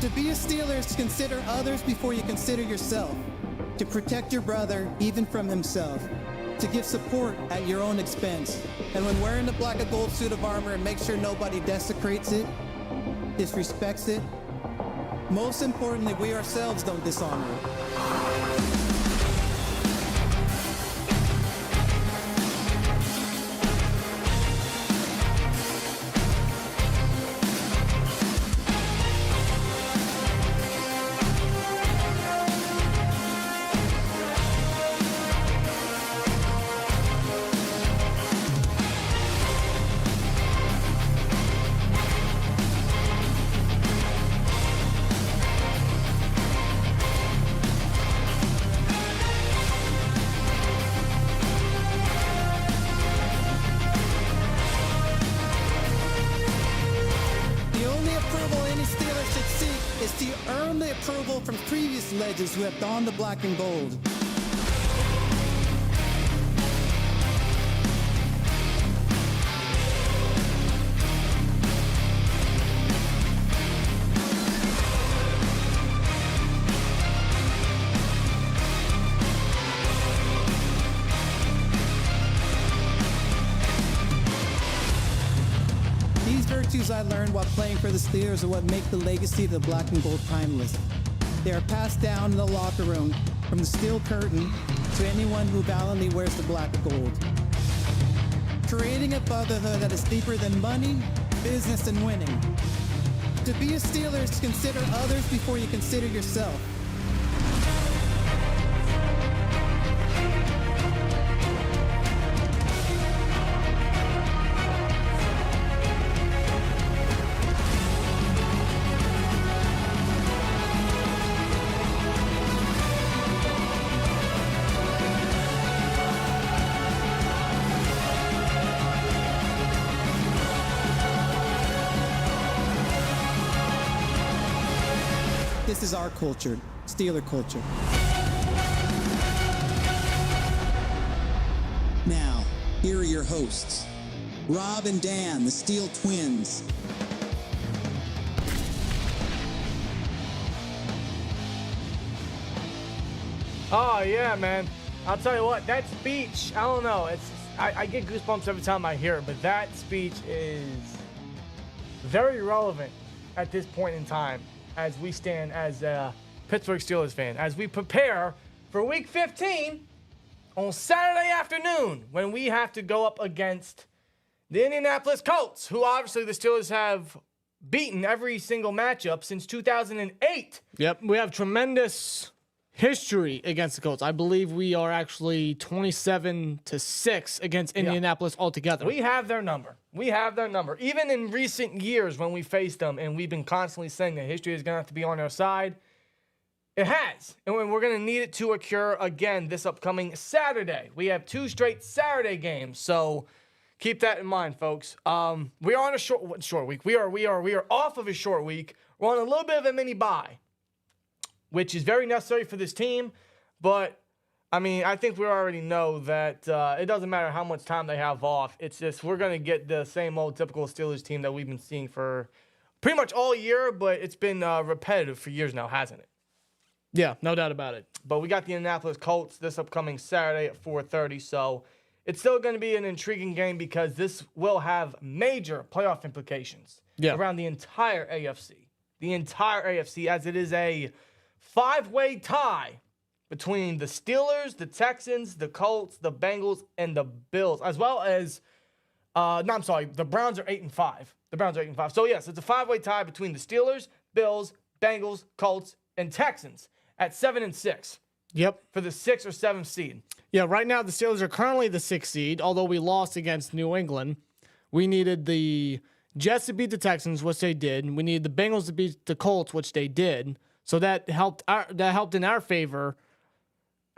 To be a Steelers, consider others before you consider yourself. To protect your brother, even from himself. To give support at your own expense. And when wearing the black and gold suit of armor, make sure nobody desecrates it, disrespects it. Most importantly, we ourselves don't dishonor it. From previous legends who have donned the black and gold. These virtues I learned while playing for the Steelers are what make the legacy of the black and gold timeless. They are passed down in the locker room from the steel curtain to anyone who valiantly wears the black and gold. Creating a brotherhood that is deeper than money, business, and winning. To be a Steelers, consider others before you consider yourself. This is our culture, Steeler culture. Now, here are your hosts, Rob and Dan, the Steel Twins. Oh, yeah, man. I'll tell you what, that speech, I don't know. I get goosebumps every time I hear it, but that speech is very relevant at this point in time as we stand as a Pittsburgh Steelers fan, as we prepare for Week 15 on Saturday afternoon when we have to go up against the Indianapolis Colts, who obviously the Steelers have beaten every single matchup since 2008. Yep, we have tremendous history against the Colts. I believe we are actually 27-6 against Indianapolis altogether. We have their number. We have their number. Even in recent years when we faced them, and we've been constantly saying that history is going to have to be on our side, it has. And we're going to need it to occur again this upcoming Saturday. We have 2 straight Saturday games, so keep that in mind, folks. We are on a short week. We are off of a short week. We're on a little bit of a mini bye, which is very necessary for this team. But, I mean, I think we already know that it doesn't matter how much time they have off. It's just we're going to get the same old typical Steelers team that we've been seeing for pretty much all year, but it's been repetitive for years now, hasn't it? Yeah, no doubt about it. But we got the Indianapolis Colts this upcoming Saturday at 4:30, so it's still going to be an intriguing game because this will have major playoff implications around the entire AFC. The entire AFC, as it is a 5-way tie between the Steelers, the Texans, the Colts, the Bengals, and the Bills, as well as, the Browns are 8-5. The Browns are 8-5. So, yes, it's a 5-way tie between the Steelers, Bills, Bengals, Colts, and Texans at 7-6. Yep. For the 6th or 7th seed. Yeah, right now the Steelers are currently the 6th seed, although we lost against New England. We needed the Jets to beat the Texans, which they did. We needed the Bengals to beat the Colts, which they did. So that helped in our favor.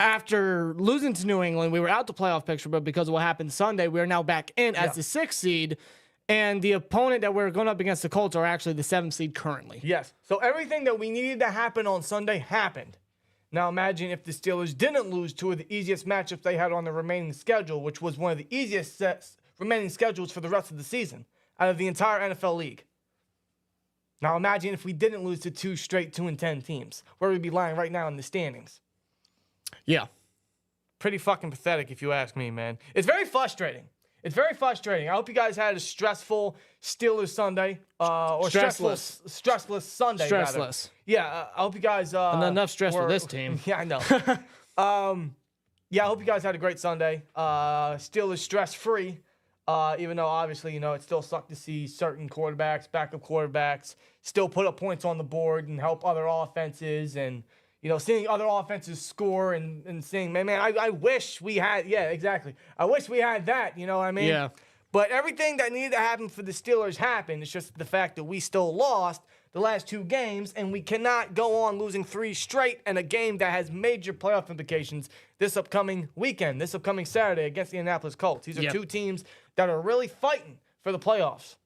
After losing to New England, we were out the playoff picture, but because of what happened Sunday, we are now back in as the 6th seed. And the opponent that we're going up against, the Colts, are actually the 7th seed currently. Yes. So everything that we needed to happen on Sunday happened. Now imagine if the Steelers didn't lose 2 of the easiest matchups they had on the remaining schedule, which was one of the easiest remaining schedules for the rest of the season out of the entire NFL league. Now imagine if we didn't lose to 2 straight 2-10 teams, where we'd be lying right now in the standings. Yeah. Pretty fucking pathetic, if you ask me, man. It's very frustrating. It's very frustrating. I hope you guys had a stressful Steelers Sunday, or stressless Sunday. Stressless. Rather. Yeah, I hope you guys. Enough stress for this team. Yeah, I know. Yeah, I hope you guys had a great Sunday. Steelers stress-free, even though obviously it still sucked to see certain quarterbacks, backup quarterbacks, still put up points on the board and help other offenses, and seeing other offenses score and seeing, man, I wish we had, yeah, exactly. I wish we had that, you know what I mean? Yeah. But everything that needed to happen for the Steelers happened. It's just the fact that we still lost the last 2 games, and we cannot go on losing 3 straight in a game that has major playoff implications this upcoming weekend, this upcoming Saturday against the Indianapolis Colts. These are 2 teams that are really fighting for the playoffs.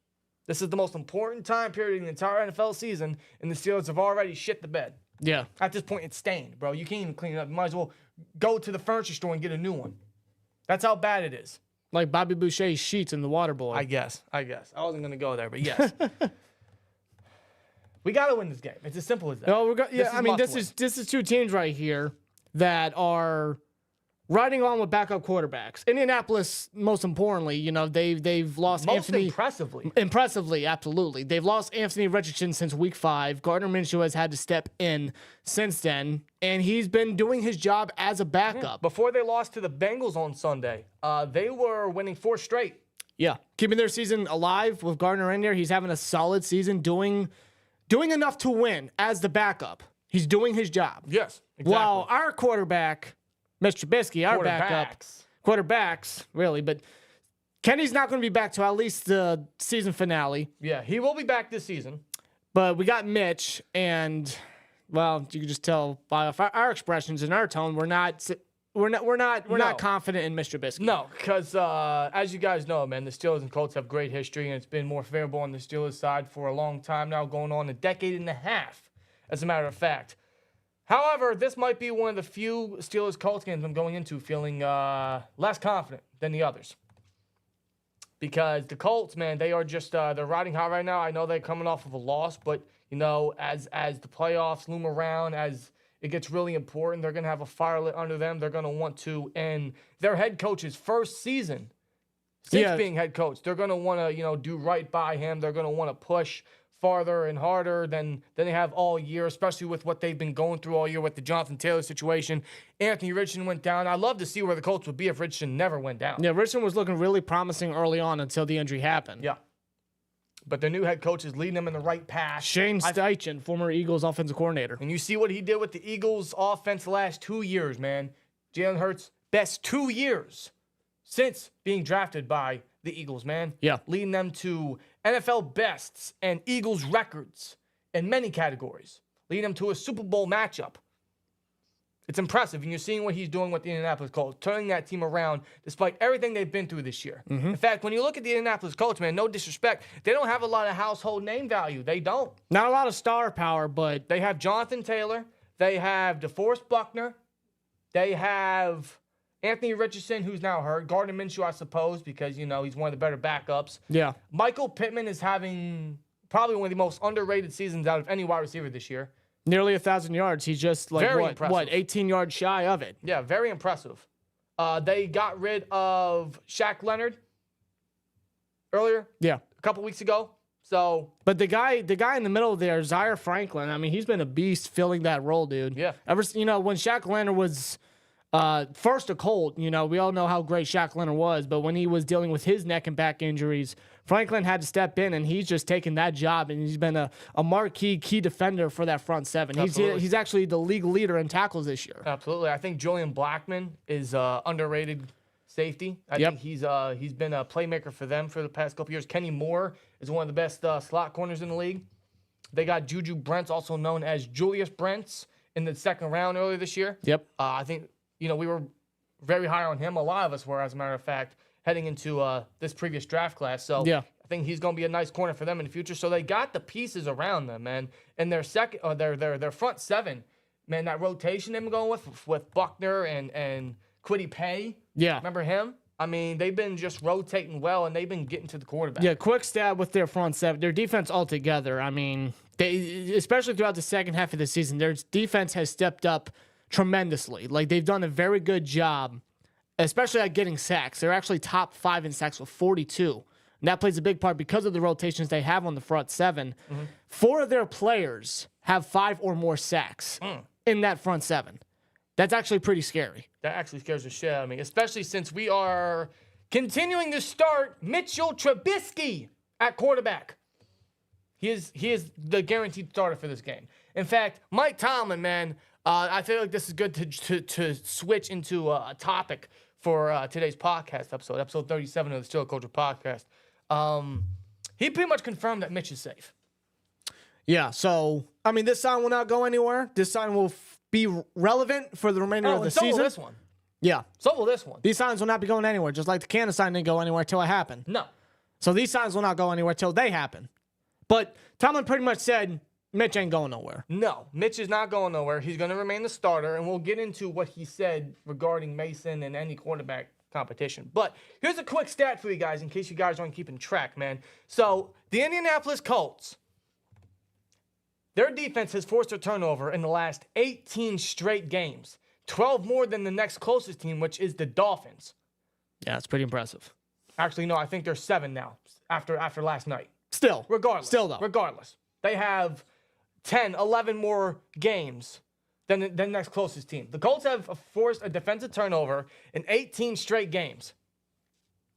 This is the most important time period in the entire NFL season, and the Steelers have already shit the bed. Yeah. At this point, it's stained, bro. You can't even clean it up. You might as well go to the furniture store and get a new one. That's how bad it is. Like Bobby Boucher's sheets in The Waterboy. I guess. I wasn't going to go there, but yes. We got to win this game. It's as simple as that. No, this is 2 teams right here that are riding on with backup quarterbacks. Indianapolis, most importantly, they've lost Anthony. Impressively, absolutely. They've lost Anthony Richardson since week 5. Gardner Minshew has had to step in since then, and he's been doing his job as a backup. Before they lost to the Bengals on Sunday, they were winning 4 straight. Yeah, keeping their season alive with Gardner in there. He's having a solid season, doing enough to win as the backup. He's doing his job. Yes, exactly. While our quarterback, Mitch Trubisky, our backup, quarterbacks, really, but Kenny's not going to be back till at least the season finale. Yeah, he will be back this season. But we got Mitch, and well, you can just tell by our expressions and our tone, we're not confident in Mitch Trubisky. No, because as you guys know, man, the Steelers and Colts have great history, and it's been more favorable on the Steelers side for a long time now, going on a decade and a half, as a matter of fact. However, this might be one of the few Steelers-Colts games I'm going into feeling less confident than the others. Because the Colts, man, they are just they're riding high right now. I know they're coming off of a loss, but, as the playoffs loom around, as it gets really important, they're going to have a fire lit under them. They're going to want to end their head coach's first season since being head coach. They're going to want to, do right by him. They're going to want to push farther and harder than they have all year, especially with what they've been going through all year with the Jonathan Taylor situation. Anthony Richardson went down. I'd love to see where the Colts would be if Richardson never went down. Yeah, Richardson was looking really promising early on until the injury happened. Yeah. But their new head coach is leading them in the right path. Shane Steichen, former Eagles offensive coordinator. And you see what he did with the Eagles offense the last 2 years, man. Jalen Hurts, best 2 years since being drafted by the Eagles, man. Yeah. Leading them to NFL bests and Eagles records in many categories. Leading them to a Super Bowl matchup. It's impressive, and you're seeing what he's doing with the Indianapolis Colts, turning that team around despite everything they've been through this year. In fact, when you look at the Indianapolis Colts, man, no disrespect, they don't have a lot of household name value. They don't. Not a lot of star power, but they have Jonathan Taylor. They have DeForest Buckner. They have Anthony Richardson, who's now hurt. Gardner Minshew, I suppose, because, he's one of the better backups. Yeah. Michael Pittman is having probably one of the most underrated seasons out of any wide receiver this year. Nearly 1,000 yards. He's just like, 18 yards shy of it. Yeah, very impressive. They got rid of Shaq Leonard earlier. Yeah. A couple weeks ago. But the guy in the middle there, Zaire Franklin, I mean, he's been a beast filling that role, dude. Yeah. When Shaq Leonard was first a Colt, we all know how great Shaq Leonard was, but when he was dealing with his neck and back injuries, Franklin had to step in, and he's just taken that job, and he's been a marquee key defender for that front seven. He's actually the league leader in tackles this year. Absolutely. I think Julian Blackmon is underrated safety. I think he's been a playmaker for them for the past couple years. Kenny Moore is one of the best slot corners in the league. They got Juju Brents, also known as Julius Brents, in the second round earlier this year. Yep. I think, we were very high on him. A lot of us were, as a matter of fact, heading into this previous draft class. So I think he's going to be a nice corner for them in the future. So they got the pieces around them, man. And their their front seven, man, that rotation they've been going with Buckner and Kwity Paye. Yeah. Remember him? I mean, they've been just rotating well, and they've been getting to the quarterback. Yeah, quick stat with their front seven. Their defense altogether, I mean, they, especially throughout the second half of the season, their defense has stepped up tremendously. Like, they've done a very good job, especially at getting sacks. They're actually top 5 in sacks with 42. And that plays a big part because of the rotations they have on the front seven. 4 of their players have 5 or more sacks in that front seven. That's actually pretty scary. That actually scares the shit out of me, especially since we are continuing to start Mitchell Trubisky at quarterback. He is the guaranteed starter for this game. In fact, Mike Tomlin, man, I feel like this is good to switch into a topic for today's podcast episode 37 of the Still Culture podcast. He pretty much confirmed that Mitch is safe. Yeah, so, I mean, this sign will not go anywhere. This sign will be relevant for the remainder of the so season. will this one. Yeah. So will this one. These signs will not be going anywhere, just like the Canada sign didn't go anywhere till it happened. No. So these signs will not go anywhere till they happen. But Tomlin pretty much said Mitch ain't going nowhere. No, Mitch is not going nowhere. He's going to remain the starter, and we'll get into what he said regarding Mason and any quarterback competition. But here's a quick stat for you guys in case you guys aren't keeping track, man. So the Indianapolis Colts, their defense has forced a turnover in the last 18 straight games. 12 more than the next closest team, which is the Dolphins. Yeah, it's pretty impressive. Actually, no, I think they're 7 now after last night. Still. Regardless. Still, though. Regardless. They have 10, 11 more games than the next closest team. The Colts have forced a defensive turnover in 18 straight games.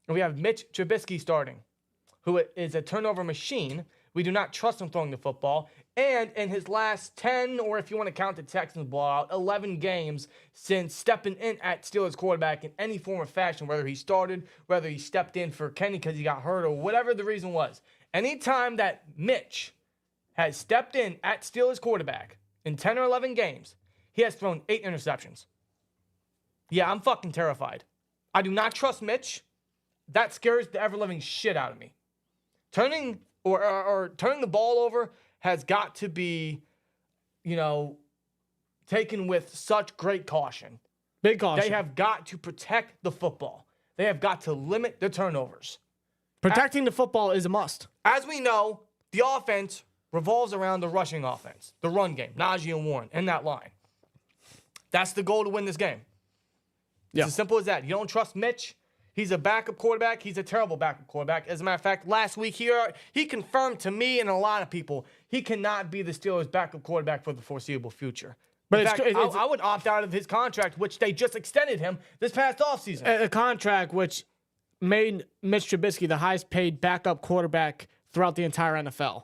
And we have Mitch Trubisky starting, who is a turnover machine. We do not trust him throwing the football. And in his last 10, or if you want to count the Texans blowout, 11 games since stepping in at Steelers quarterback in any form or fashion, whether he started, whether he stepped in for Kenny because he got hurt, or whatever the reason was. Anytime that Mitch has stepped in at Steelers quarterback in 10 or 11 games, he has thrown 8 interceptions. Yeah, I'm fucking terrified. I do not trust Mitch. That scares the ever-living shit out of me. Turning the ball over has got to be, taken with such great caution. Big caution. They have got to protect the football. They have got to limit the turnovers. Protecting the football is a must. As we know, the offense revolves around the rushing offense, the run game, Najee and Warren, and that line. That's the goal to win this game. It's as simple as that. You don't trust Mitch. He's a backup quarterback. He's a terrible backup quarterback. As a matter of fact, last week he confirmed to me and a lot of people he cannot be the Steelers' backup quarterback for the foreseeable future. But in fact, I would opt out of his contract, which they just extended him this past offseason. A contract which made Mitch Trubisky the highest paid backup quarterback throughout the entire NFL.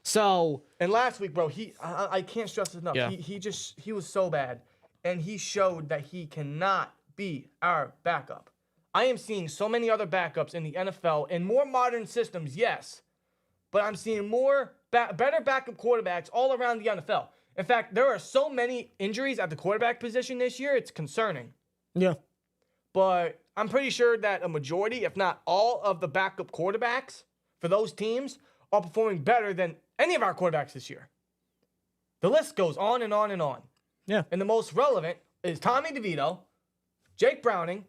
So, and last week, bro, I can't stress this enough. Yeah. He was so bad, and he showed that he cannot be our backup. I am seeing so many other backups in the NFL in more modern systems, yes, but I'm seeing more better backup quarterbacks all around the NFL. In fact, there are so many injuries at the quarterback position this year, it's concerning. yeah. But I'm pretty sure that a majority, if not all, of the backup quarterbacks for those teams are performing better than any of our quarterbacks this year. The list goes on and on and on. Yeah. And the most relevant is Tommy DeVito, Jake Browning,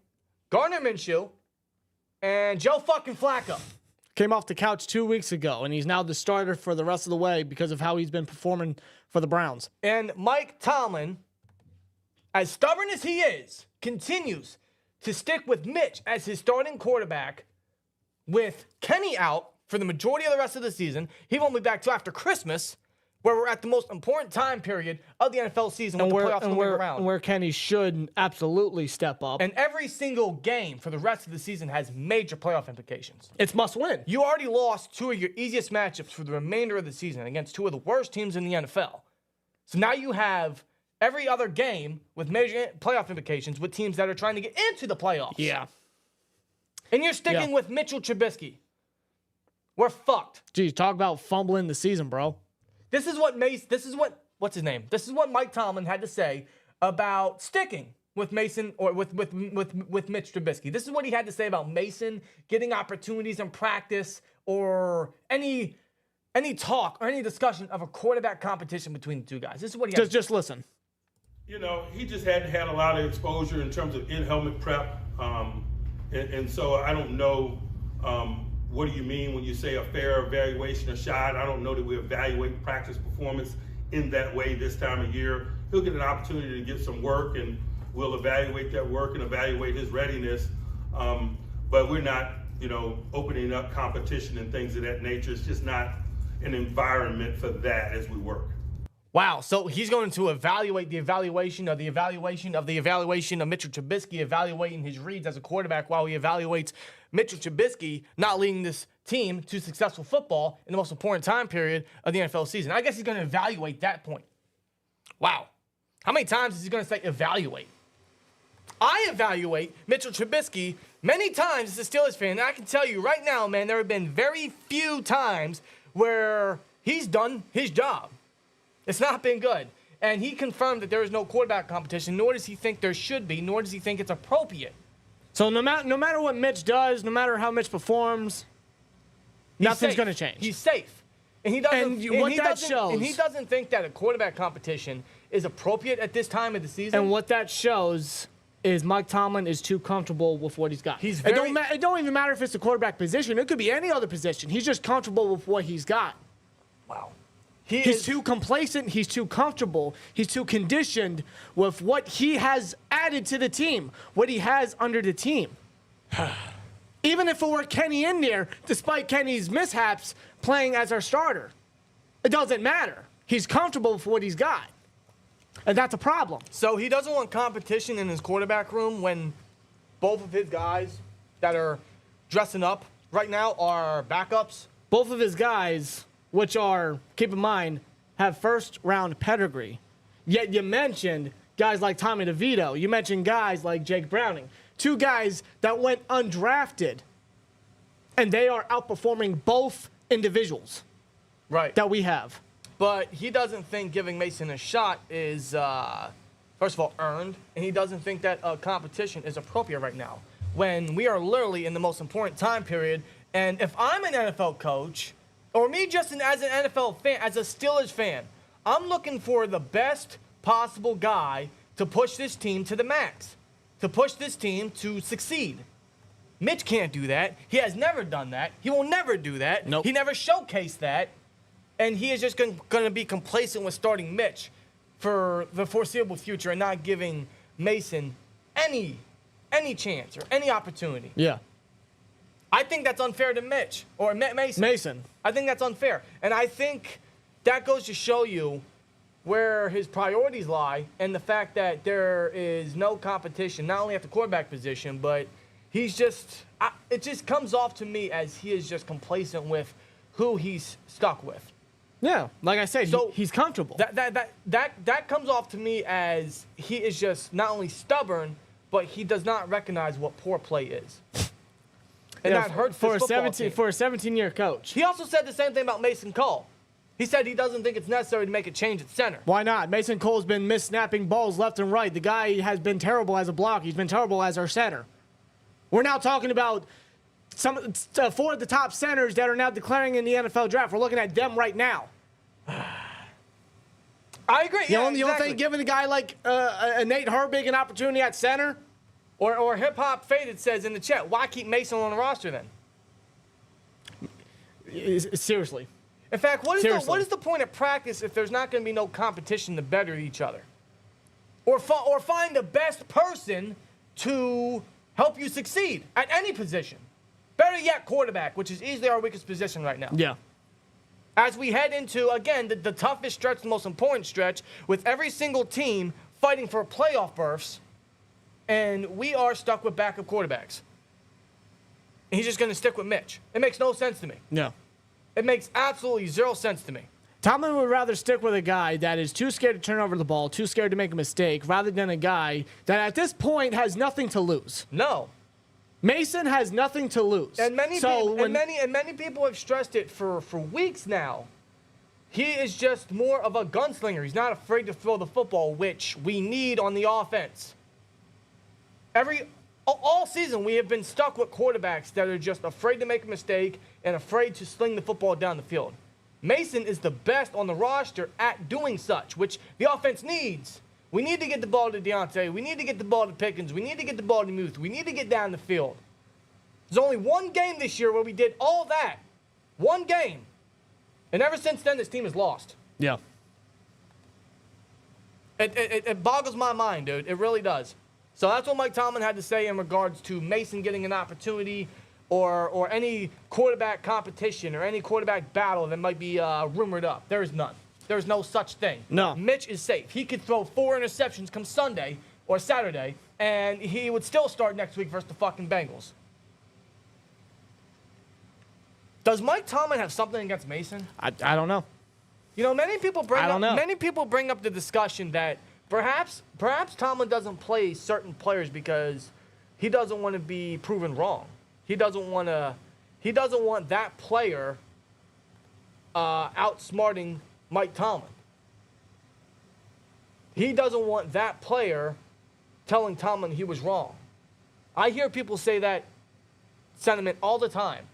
Gardner Minshew, and Joe fucking Flacco. Came off the couch 2 weeks ago, and he's now the starter for the rest of the way because of how he's been performing for the Browns. And Mike Tomlin, as stubborn as he is, continues to stick with Mitch as his starting quarterback with Kenny out for the majority of the rest of the season. He won't be back till after Christmas, where we're at the most important time period of the NFL season with the playoffs coming around. And where Kenny should absolutely step up. And every single game for the rest of the season has major playoff implications. It's must win. You already lost 2 of your easiest matchups for the remainder of the season against 2 of the worst teams in the NFL. So now you have every other game with major playoff implications with teams that are trying to get into the playoffs. Yeah. And you're sticking with Mitchell Trubisky. We're fucked. Geez, talk about fumbling the season, bro. This is what what's his name? This is what Mike Tomlin had to say about sticking with Mason or with Mitch Trubisky. This is what he had to say about Mason getting opportunities in practice or any talk or any discussion of a quarterback competition between the two guys. This is what he had just listen. He just hadn't had a lot of exposure in terms of in-helmet prep. And so I don't know, what do you mean when you say a fair evaluation of shot? I don't know that we evaluate practice performance in that way this time of year. He'll get an opportunity to get some work, and we'll evaluate that work and evaluate his readiness. But we're not, opening up competition and things of that nature. It's just not an environment for that as we work. Wow, so he's going to evaluate the evaluation of Mitchell Trubisky, evaluating his reads as a quarterback while he evaluates Mitchell Trubisky not leading this team to successful football in the most important time period of the NFL season. I guess he's going to evaluate that point. Wow. How many times is he going to say evaluate? I evaluate Mitchell Trubisky many times as a Steelers fan, and I can tell you right now, man, there have been very few times where he's done his job. It's not been good. And he confirmed that there is no quarterback competition, nor does he think there should be, nor does he think it's appropriate. So no matter what Mitch does, no matter how Mitch performs, nothing's going to change. He's safe. And he doesn't, shows. And he doesn't think that a quarterback competition is appropriate at this time of the season. And what that shows is Mike Tomlin is too comfortable with what he's got. It don't even matter if it's the quarterback position. It could be any other position. He's just comfortable with what he's got. Wow. He's too complacent. He's too comfortable. He's too conditioned with what he has added to the team, what he has under the team. Even if it were Kenny in there, despite Kenny's mishaps playing as our starter, it doesn't matter. He's comfortable with what he's got. And that's a problem. So he doesn't want competition in his quarterback room when both of his guys that are dressing up right now are backups? Both of his guys, which are, keep in mind, have first-round pedigree. Yet you mentioned guys like Tommy DeVito. You mentioned guys like Jake Browning. Two guys that went undrafted, and they are outperforming both individuals that we have. But he doesn't think giving Mason a shot is, first of all, earned, and he doesn't think that competition is appropriate right now when we are literally in the most important time period. And if I'm an NFL coach, or me just as an NFL fan, as a Steelers fan, I'm looking for the best possible guy to push this team to the max, to push this team to succeed. Mitch can't do that. He has never done that. He will never do that. Nope. He never showcased that. And he is just going to be complacent with starting Mitch for the foreseeable future and not giving Mason any chance or any opportunity. Yeah. I think that's unfair to Mitch or Mason. Mason. I think that's unfair. And I think that goes to show you where his priorities lie and the fact that there is no competition, not only at the quarterback position, but he's just, it just comes off to me as he is just complacent with who he's stuck with. Yeah, like I said, So he's comfortable. That comes off to me as he is just not only stubborn, but he does not recognize what poor play is. And that hurts for his football team. For a 17-year coach. He also said the same thing about Mason Cole. He said he doesn't think it's necessary to make a change at center. Why not?4Cole's been mis-snapping balls left and right. The guy has been terrible as a block. He's been terrible as our center. We're now talking about four of the top centers that are now declaring in the NFL draft. We're looking at them right now. I agree. You don't think giving a guy like Nate Herbig an opportunity at center? Or Hip Hop Faded says in the chat, why keep Mason on the roster then? Seriously. In fact, what is the point of practice if there's not going to be no competition to better each other? Or find the best person to help you succeed at any position. Better yet, quarterback, which is easily our weakest position right now. Yeah. As we head into, again, the toughest stretch, the most important stretch, with every single team fighting for playoff berths, and we are stuck with backup quarterbacks. And he's just going to stick with Mitch. It makes no sense to me. No. It makes absolutely zero sense to me. Tomlin would rather stick with a guy that is too scared to turn over the ball, too scared to make a mistake, rather than a guy that at this point has nothing to lose. No. Mason has nothing to lose. And many people have stressed it for weeks now. He is just more of a gunslinger. He's not afraid to throw the football, which we need on the offense. All season, we have been stuck with quarterbacks that are just afraid to make a mistake and afraid to sling the football down the field. Mason is the best on the roster at doing such, which the offense needs. We need to get the ball to Deontay. We need to get the ball to Pickens. We need to get the ball to Muth. We need to get down the field. There's only one game this year where we did all that. One game. And ever since then, this team has lost. Yeah. It boggles my mind, dude. It really does. So that's what Mike Tomlin had to say in regards to Mason getting an opportunity or any quarterback competition or any quarterback battle that might be rumored up. There is none. There is no such thing. No. Mitch is safe. He could throw 4 interceptions come Sunday or Saturday, and he would still start next week versus the fucking Bengals. Does Mike Tomlin have something against Mason? I don't know. You know, many people bring I don't know. Many people bring up the discussion that perhaps Tomlin doesn't play certain players because he doesn't want to be proven wrong. He doesn't want that player outsmarting Mike Tomlin. He doesn't want that player telling Tomlin he was wrong. I hear people say that sentiment all the time.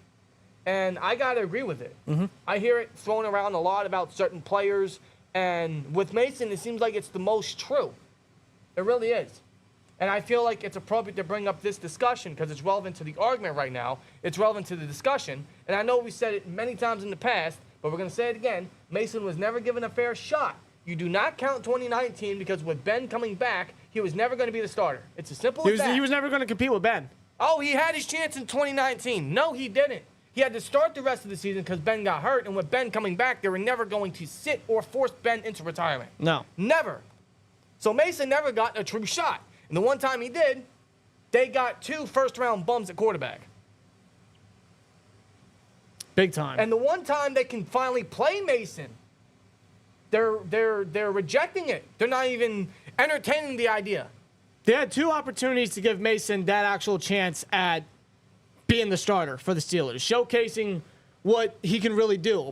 And I got to agree with it. Mm-hmm. I hear it thrown around a lot about certain players. And with Mason, it seems like it's the most true. It really is. And I feel like it's appropriate to bring up this discussion because it's relevant to the argument right now. It's relevant to the discussion. And I know we said it many times in the past, but we're going to say it again. Mason was never given a fair shot. You do not count 2019 because with Ben coming back, he was never going to be the starter. It's as simple as that. He was never going to compete with Ben. Oh, he had his chance in 2019. No, he didn't. He had to start the rest of the season because Ben got hurt, and with Ben coming back, they were never going to sit or force Ben into retirement. No. Never. So Mason never got a true shot. And the one time he did, they got 2 first-round bums at quarterback. Big time. And the one time they can finally play Mason, they're rejecting it. They're not even entertaining the idea. They had 2 opportunities to give Mason that actual chance at being the starter for the Steelers, showcasing what he can really do.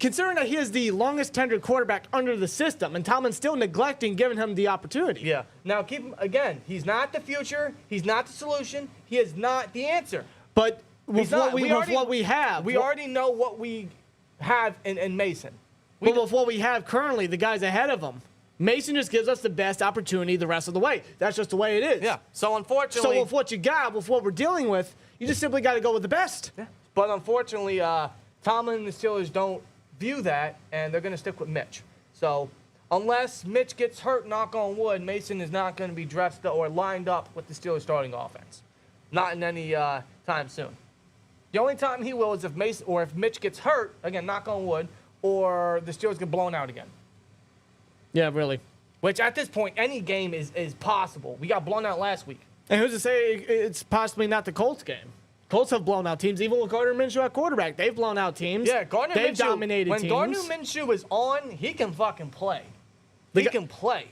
Considering that he is the longest tenured quarterback under the system, and Tomlin's still neglecting giving him the opportunity. Yeah. Now, again, he's not the future. He's not the solution. He is not the answer. But with what we have. We already know what we have in Mason. But with what we have currently, the guys ahead of him, Mason just gives us the best opportunity the rest of the way. That's just the way it is. Yeah. So, unfortunately. So, with what you got, with what we're dealing with, you just simply got to go with the best. Yeah. But unfortunately, Tomlin and the Steelers don't view that, and they're going to stick with Mitch. So, unless Mitch gets hurt, knock on wood, Mason is not going to be dressed or lined up with the Steelers starting offense. Not in any time soon. The only time he will is if Mitch gets hurt, again, knock on wood, or the Steelers get blown out again. Yeah, really. Which, at this point, any game is possible. We got blown out last week. And who's to say it's possibly not the Colts game? Colts have blown out teams. Even with Gardner Minshew at quarterback, they've blown out teams. Yeah, they've dominated when teams. Gardner Minshew is on, he can fucking play. He can play.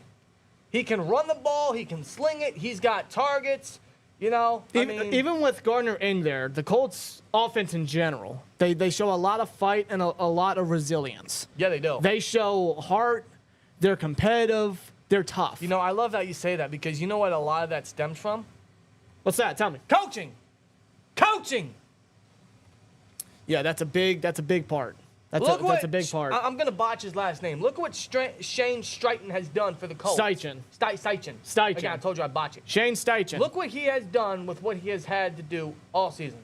He can run the ball. He can sling it. He's got targets. You know, even with Gardner in there, the Colts offense in general, they show a lot of fight and a lot of resilience. Yeah, they do. They show heart. They're competitive. They're tough. You know, I love how you say that because you know what a lot of that stems from? What's that? Tell me. Coaching. Yeah, that's a big part. That's a big part. I'm going to botch his last name. Look what Shane Steichen has done for the Colts. Steichen. Again, I told you I'd botch it. Shane Steichen. Look what he has done with what he has had to do all season.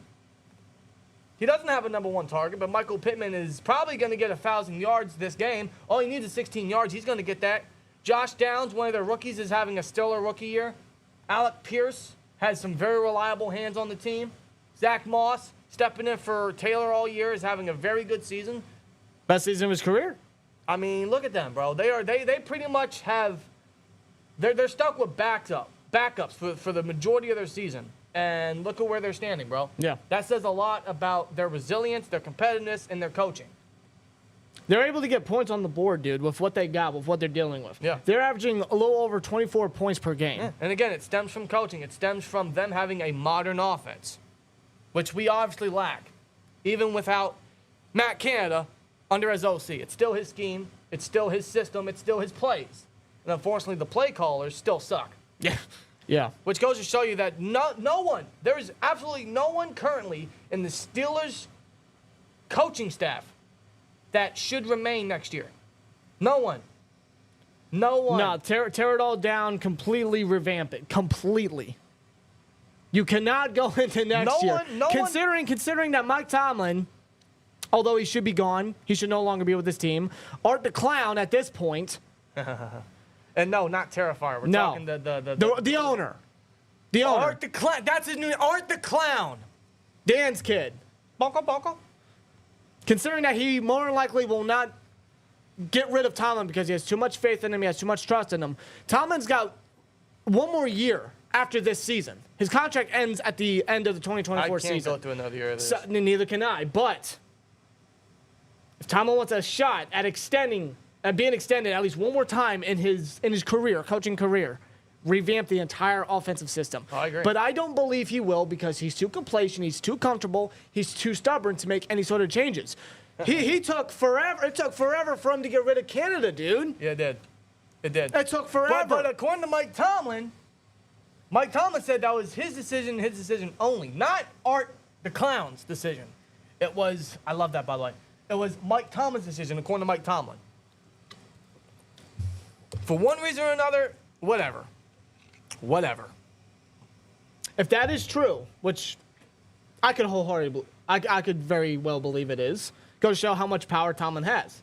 He doesn't have a number 1 target, but Michael Pittman is probably going to get 1,000 yards this game. All he needs is 16 yards. He's going to get that. Josh Downs, one of their rookies, is having a stellar rookie year. Alec Pierce has some very reliable hands on the team. Zach Moss, stepping in for Taylor all year, is having a very good season. Best season of his career. I mean, look at them, bro. They pretty much have. They're stuck with backups for the majority of their season. And look at where they're standing, bro. Yeah. That says a lot about their resilience, their competitiveness, and their coaching. They're able to get points on the board, dude, with what they got, with what they're dealing with. Yeah. They're averaging a little over 24 points per game. Yeah. And again, it stems from coaching. It stems from them having a modern offense, which we obviously lack, even without Matt Canada under his OC. It's still his scheme. It's still his system. It's still his plays. And unfortunately, the play callers still suck. Yeah. Yeah. Which goes to show you that no one, there is absolutely no one currently in the Steelers coaching staff that should remain next year. No one. No one. No, tear it all down, completely revamp it. Completely. You cannot go into next year. Considering that Mike Tomlin, although he should be gone, he should no longer be with this team. Art the Clown at this point. And no, not Terrifier. We're talking the owner. The owner. Art the Clown. That's his new name. Art the Clown. Dan's kid. Bonko, bonko. Considering that he more than likely will not get rid of Tomlin because he has too much faith in him, he has too much trust in him. Tomlin's got one more year after this season. His contract ends at the end of the 2024 season. I can't go through another year of this. So, neither can I. But if Tomlin wants a shot at being extended at least one more time in his career, coaching career, revamp the entire offensive system. Oh, I agree. But I don't believe he will because he's too complacent, he's too comfortable, he's too stubborn to make any sort of changes. He took forever. It took forever for him to get rid of Canada, dude. Yeah, it did. It did. It took forever. But according to Mike Tomlin said that was his decision only, not Art the Clown's decision. It was, I love that, by the way. It was Mike Tomlin's decision, according to Mike Tomlin. For one reason or another, whatever. If that is true, which I could wholeheartedly, I could very well believe it is, go to show how much power Tomlin has.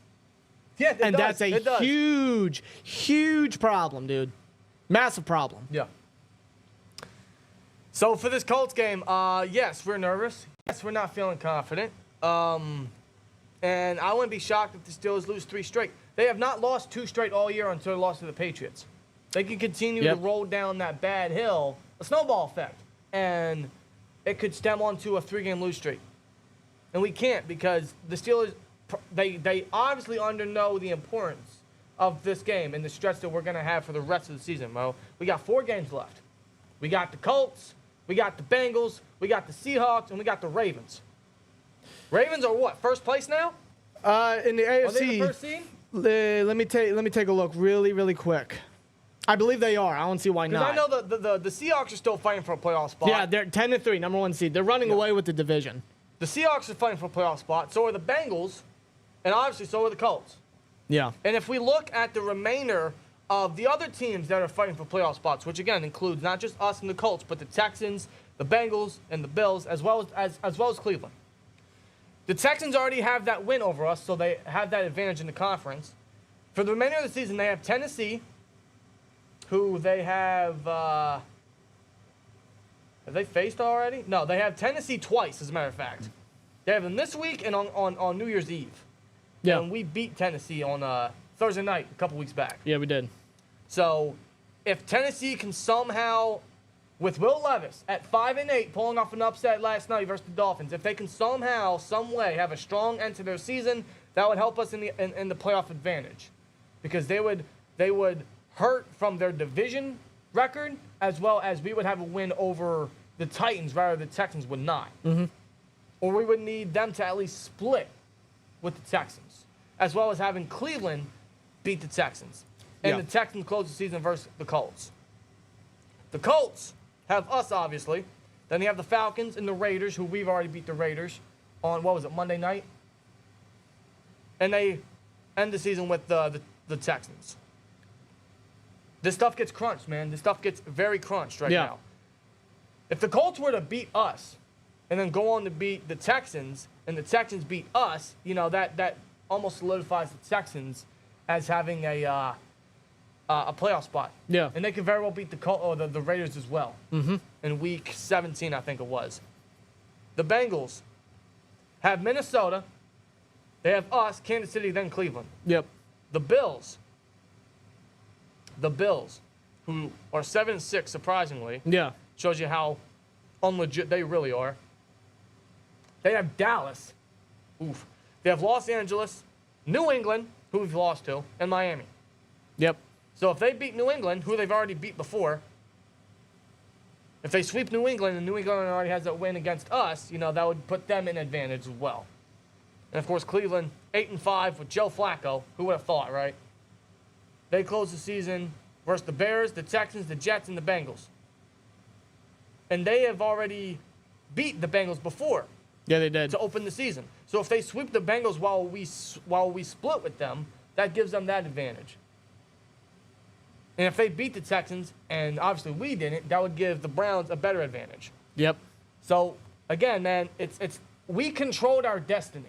Yeah, that's a huge, huge problem, dude. Massive problem. Yeah. So for this Colts game, yes, we're nervous. Yes, we're not feeling confident. And I wouldn't be shocked if the Steelers lose 3 straight. They have not lost 2 straight all year until they lost to the Patriots. They can continue to roll down that bad hill, a snowball effect, and it could stem onto a 3-game lose streak. And we can't because the Steelers, they obviously know the importance of this game and the stretch that we're going to have for the rest of the season, Mo. We got 4 games left. We got the Colts, we got the Bengals, we got the Seahawks, and we got the Ravens. Ravens are what, first place now? In the AFC. Are they the first seed? Let me take a look really, really quick. I believe they are. I don't see why not. Because I know the Seahawks are still fighting for a playoff spot. Yeah, they're 10-3, number 1 seed. They're running away with the division. The Seahawks are fighting for a playoff spot. So are the Bengals, and obviously so are the Colts. Yeah. And if we look at the remainder of the other teams that are fighting for playoff spots, which again includes not just us and the Colts, but the Texans, the Bengals, and the Bills, as well as Cleveland. The Texans already have that win over us, so they have that advantage in the conference. For the remainder of the season, they have Tennessee, who they have they faced already? No, they have Tennessee twice, as a matter of fact. They have them this week and on New Year's Eve. Yeah. And we beat Tennessee on Thursday night a couple weeks back. Yeah, we did. So if Tennessee can somehow, with Will Levis at 5-8, pulling off an upset last night versus the Dolphins, if they can somehow, some way, have a strong end to their season, that would help us in the playoff advantage, because they would hurt from their division record, as well as we would have a win over the Titans, rather the Texans would not. Mm-hmm. Or we would need them to at least split with the Texans, as well as having Cleveland beat the Texans. And the Texans close the season versus the Colts. The Colts have us, obviously. Then you have the Falcons and the Raiders, who we've already beat the Raiders on, Monday night? And they end the season with the Texans. This stuff gets crunched, man. This stuff gets very crunched right now. If the Colts were to beat us and then go on to beat the Texans, and the Texans beat us, that almost solidifies the Texans as having a playoff spot. Yeah. And they could very well beat the Raiders as well. Mm-hmm. In week 17, I think it was. The Bengals have Minnesota. They have us, Kansas City, then Cleveland. Yep. The Bills, who are 7-6, surprisingly. Yeah. Shows you how unlegit they really are. They have Dallas. Oof. They have Los Angeles, New England, who we've lost to, and Miami. Yep. So if they beat New England, who they've already beat before, if they sweep New England and New England already has that win against us, that would put them in advantage as well. And of course, Cleveland, 8-5 with Joe Flacco. Who would have thought, right? They close the season versus the Bears, the Texans, the Jets, and the Bengals. And they have already beat the Bengals before. Yeah, they did. To open the season. So if they sweep the Bengals while we split with them, that gives them that advantage. And if they beat the Texans, and obviously we didn't, that would give the Browns a better advantage. Yep. So again, man, it's we controlled our destiny.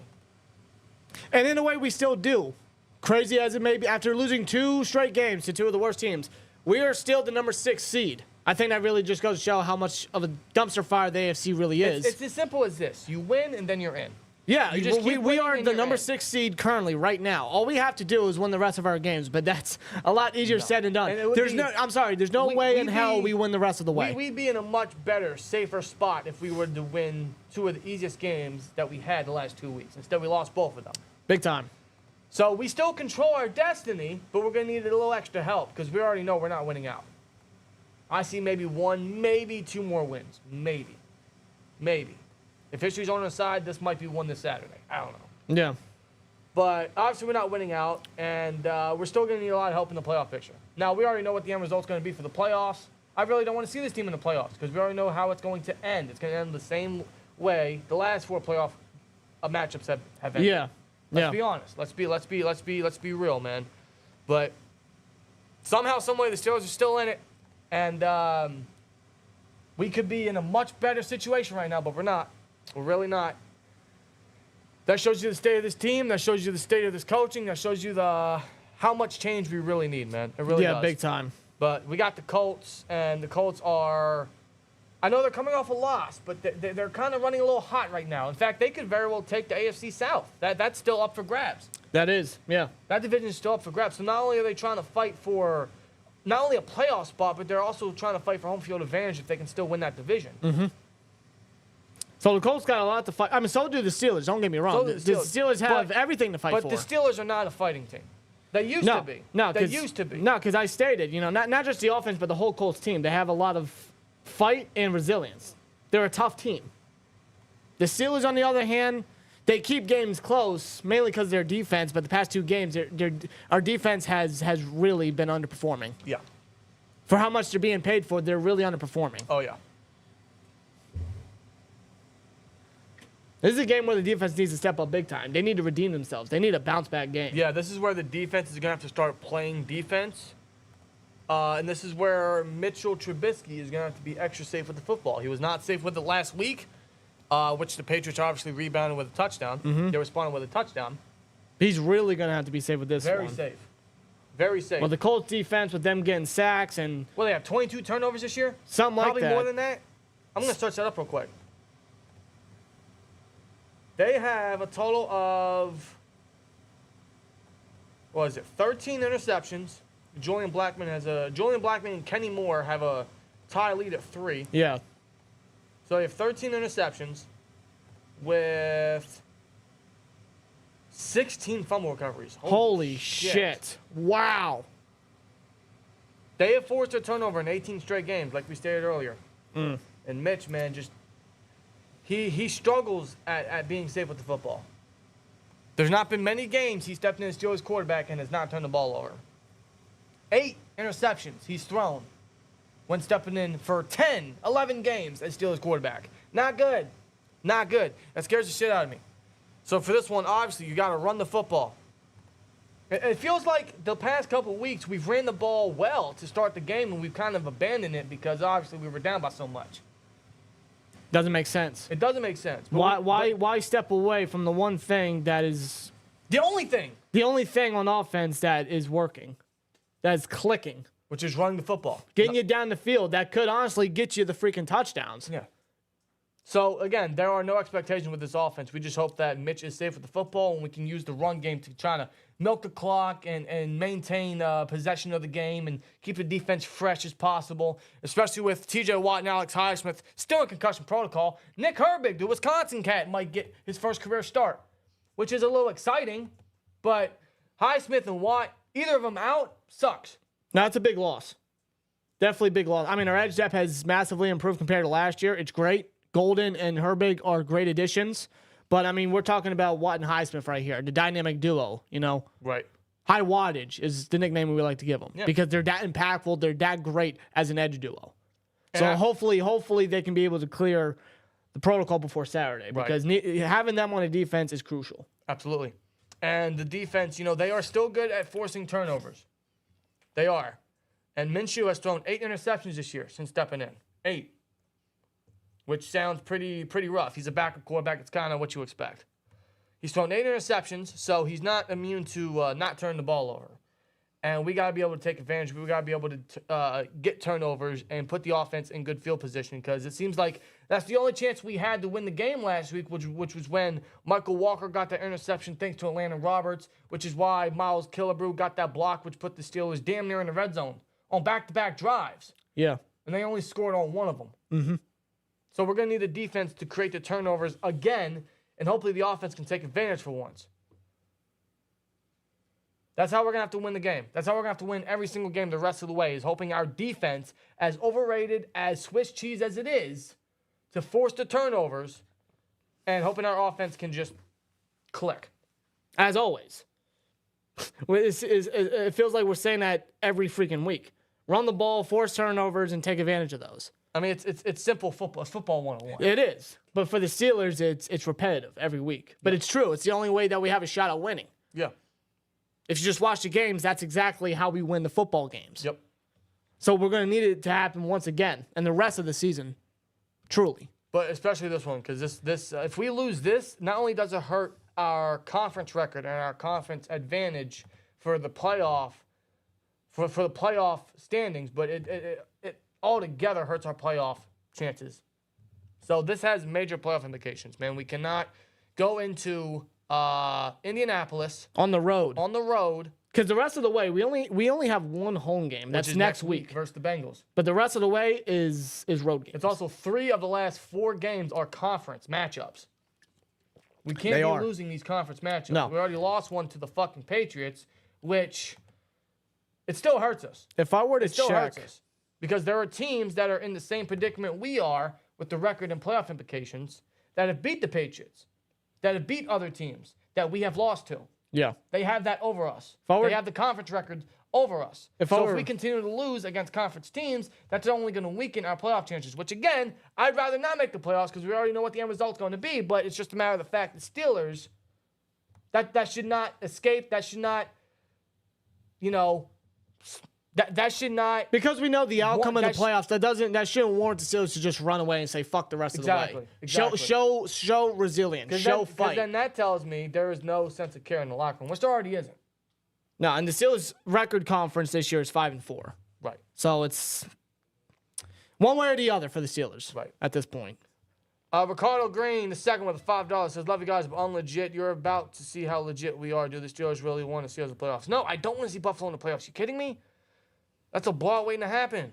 And in a way, we still do. Crazy as it may be, after losing 2 straight games to 2 of the worst teams, we are still the number 6 seed. I think that really just goes to show how much of a dumpster fire the AFC really is. It's as simple as this: you win, and then you're in. Yeah, You just keep we are winning the and number you're in. 6 seed currently right now. All we have to do is win the rest of our games, but that's a lot easier said than done. And it would There's be- no, I'm sorry, there's no way in hell we win the rest of the way. We'd be in a much better, safer spot if we were to win 2 of the easiest games that we had the last 2 weeks. Instead, we lost both of them. Big time. So we still control our destiny, but we're going to need a little extra help because we already know we're not winning out. I see maybe 1, maybe 2 more wins. Maybe. If history's on our side, this might be one this Saturday. I don't know. Yeah. But obviously, we're not winning out, and we're still going to need a lot of help in the playoff picture. Now, we already know what the end result's going to be for the playoffs. I really don't want to see this team in the playoffs because we already know how it's going to end. It's going to end the same way the last 4 playoff matchups have ended. Yeah. Let's be honest. Let's be real, man. But somehow, some way, the Steelers are still in it, and we could be in a much better situation right now, but we're not. We're really not. That shows you the state of this team. That shows you the state of this coaching. That shows you how much change we really need, man. It really does. Yeah, big time. But we got the Colts, and the Colts are. I know they're coming off a loss, but they're kind of running a little hot right now. In fact, they could very well take the AFC South. That's still up for grabs. That is, yeah. That division is still up for grabs. So not only are they trying to fight for not only a playoff spot, but they're also trying to fight for home field advantage if they can still win that division. Mm-hmm. So the Colts got a lot to fight. I mean, so do the Steelers. Don't get me wrong. So do the Steelers have But- everything to fight But for. the Steelers are not a fighting team. They used to be. They used to be. No, because I stated, not just the offense, but the whole Colts team. They have a lot of fight and resilience. They're a tough team. The Steelers, on the other hand, they keep games close, mainly because of their defense. But the past 2 games, our defense has really been underperforming. Yeah. For how much they're being paid for, they're really underperforming. Oh, yeah. This is a game where the defense needs to step up big time. They need to redeem themselves. They need a bounce-back game. Yeah, this is where the defense is going to have to start playing defense. And this is where Mitchell Trubisky is going to have to be extra safe with the football. He was not safe with it last week, which the Patriots obviously rebounded with a touchdown. Mm-hmm. They responded with a touchdown. He's really going to have to be safe with this Very one. safe. Very safe. Well, the Colts defense with them getting sacks and Well, they have 22 turnovers this year? something like Probably that. more than that. I'm going to search that up real quick. They have a total of, 13 interceptions. Julian Blackmon and Kenny Moore have a tie lead at 3. Yeah. So they have 13 interceptions with 16 fumble recoveries. Holy shit. Wow. They have forced a turnover in 18 straight games, like we stated earlier. And Mitch, man, just he struggles at being safe with the football. There's not been many games he stepped in as Steelers quarterback and has not turned the ball over. 8 interceptions he's thrown when stepping in for 10, 11 games as Steelers quarterback. Not good. Not good. That scares the shit out of me. So for this one, obviously, you got to run the football. It feels like the past couple of weeks we've ran the ball well to start the game, and we've kind of abandoned it because obviously we were down by so much. Doesn't make sense. It doesn't make sense. But Why step away from the one thing that is the only thing, the only thing on offense that is working, that's clicking, which is running the football. getting you down the field, that could honestly get you the freaking touchdowns. Yeah. So, again, there are no expectations with this offense. We just hope that Mitch is safe with the football and we can use the run game to try to milk the clock and maintain possession of the game and keep the defense fresh as possible, especially with T.J. Watt and Alex Highsmith still in concussion protocol. Nick Herbig, the Wisconsin cat, might get his first career start, which is a little exciting, but Highsmith and Watt, either of them out, sucks. Now, that's a big loss. Definitely a big loss. I mean, our edge depth has massively improved compared to last year. It's great. Golden and Herbig are great additions. But, I mean, we're talking about Watt and Highsmith right here, the dynamic duo, Right. High wattage is the nickname we like to give them Yeah. because they're that impactful. They're that great as an edge duo. So And hopefully they can be able to clear the protocol before Saturday Right. because having them on a defense is crucial. Absolutely. And the defense, they are still good at forcing turnovers. They are. And Minshew has thrown 8 interceptions this year since stepping in. 8. which sounds pretty rough. He's a backup quarterback. It's kind of what you expect. He's thrown 8 interceptions, so he's not immune to not turning the ball over. And we got to be able to take advantage. We got to be able to get turnovers and put the offense in good field position, because it seems like that's the only chance we had to win the game last week, which was when Michael Walker got that interception thanks to Atlanta Roberts, which is why Miles Killebrew got that block, which put the Steelers damn near in the red zone on back-to-back drives. Yeah. And they only scored on one of them. Mm-hmm. So we're going to need the defense to create the turnovers again, and hopefully the offense can take advantage for once. That's how we're going to have to win the game. That's how we're going to have to win every single game the rest of the way, is hoping our defense, as overrated as Swiss cheese as it is, to force the turnovers, and hoping our offense can just click. As always. It feels like we're saying that every freaking week. Run the ball, force turnovers, and take advantage of those. I mean, it's simple football. It's football 101. It is. But for the Steelers, it's repetitive every week. But it's true. It's the only way that we have a shot at winning. Yeah. If you just watch the games, that's exactly how we win the football games. Yep. So we're going to need it to happen once again, and the rest of the season, truly. But especially this one, because this if we lose this, not only does it hurt our conference record and our conference advantage for the playoff, for the playoff standings, but it altogether hurts our playoff chances. So this has major playoff implications, man. We cannot go into Indianapolis On the road. Because the rest of the way, we only have one home game. That's next week versus the Bengals. But the rest of the way is road games. It's also 3 of the last 4 games are conference matchups. We can't be losing these conference matchups. No. We already lost one to the fucking Patriots, which it still hurts us. If I were to It still hurts check, us. Because there are teams that are in the same predicament we are with the record and playoff implications that have beat the Patriots, that have beat other teams that we have lost to. yeah. They have that over us. They They have the conference record over us. If we continue to lose against conference teams, that's only going to weaken our playoff chances, which, again, I'd rather not make the playoffs because we already know what the end result's going to be, but it's just a matter of the fact that Steelers, that should not escape. That should not, that should not. Because we know the outcome of the That's- playoffs, that shouldn't warrant the Steelers to just run away and say fuck the rest of the way. Exactly. Show resilience. Show fight. Because then that tells me there is no sense of care in the locker room, which there already isn't. No, and the Steelers' record conference this year is 5-4. Right. So it's one way or the other for the Steelers. Right. At this point. Ricardo Green, the second with a $5, says, "Love you guys, but unlegit. You're about to see how legit we are. Do the Steelers really want to see us in the playoffs?" No, I don't want to see Buffalo in the playoffs. You kidding me? That's a blowout waiting to happen.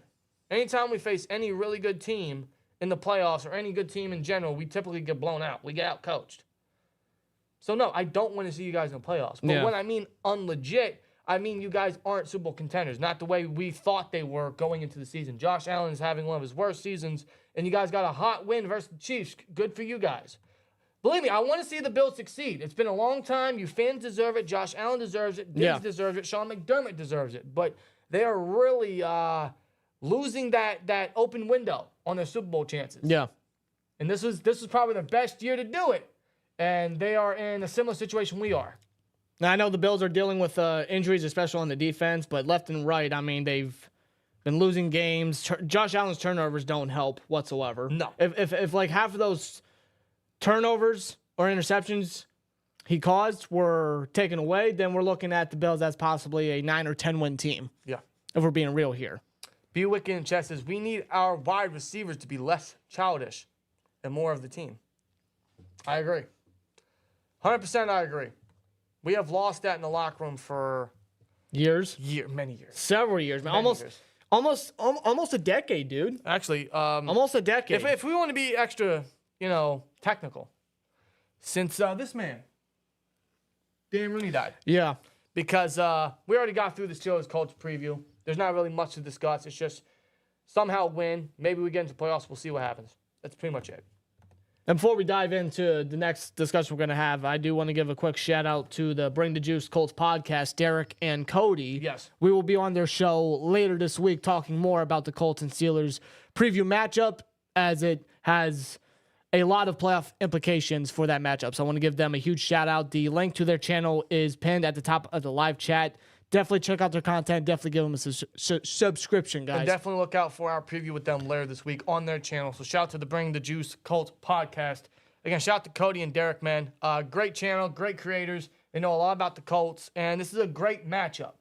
Anytime we face any really good team in the playoffs or any good team in general, we typically get blown out. We get out-coached. So, no, I don't want to see you guys in the playoffs. But Yeah. when I mean unlegit, I mean you guys aren't Super Bowl contenders, not the way we thought they were going into the season. Josh Allen is having one of his worst seasons, and you guys got a hot win versus the Chiefs. Good for you guys. Believe me, I want to see the Bills succeed. It's been a long time. You fans deserve it. Josh Allen deserves it. Diggs deserves it. Sean McDermott deserves it. But they are really losing that open window on their Super Bowl chances. Yeah. And this was probably the best year to do it. And they are in a similar situation we are. Now, I know the Bills are dealing with injuries, especially on the defense, but left and right, I mean, they've been losing games. Josh Allen's turnovers don't help whatsoever. No. If like half of those turnovers or interceptions he caused were taken away, then we're looking at the Bills as possibly a 9 or 10 win team. Yeah. If we're being real here. Buick in chat says, "We need our wide receivers to be less childish and more of the team." I agree. 100% I agree. We have lost that in the locker room for many years. Several years, man. Almost a decade, dude. Actually, Almost a decade. if we want to be extra, technical, since this man, Dan Rooney, died. Yeah. Because we already got through the Steelers Colts preview. There's not really much to discuss. It's just somehow win. Maybe we get into playoffs. We'll see what happens. That's pretty much it. And before we dive into the next discussion we're going to have, I do want to give a quick shout out to the Bring the Juice Colts podcast, Derek and Cody. Yes. We will be on their show later this week talking more about the Colts and Steelers preview matchup, as it has a lot of playoff implications for that matchup. So I want to give them a huge shout out. The link to their channel is pinned at the top of the live chat. definitely check out their content. Definitely give them a subscription, guys. And definitely look out for our preview with them later this week on their channel. So shout out to the Bring the Juice Colts podcast. Again, shout out to Cody and Derek, man. Great channel, great creators. They know a lot about the Colts, and this is a great matchup.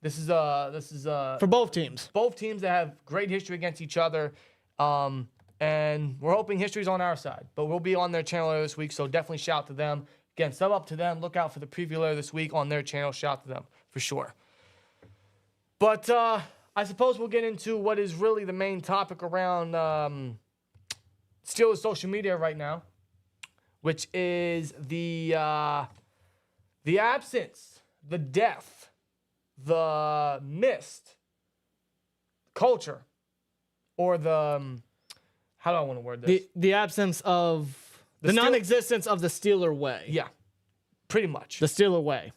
This is for both teams. Both teams that have great history against each other. And we're hoping history's on our side. But we'll be on their channel later this week, so definitely shout out to them. Again, sub up to them. Look out for the preview later this week on their channel. Shout out to them for sure. But I suppose we'll get into what is really the main topic around Steelers social media right now, which is the absence, the death, the missed culture, or the how do I want to word this? The absence of the non-existence of the Steeler way. Yeah, pretty much. The Steeler way.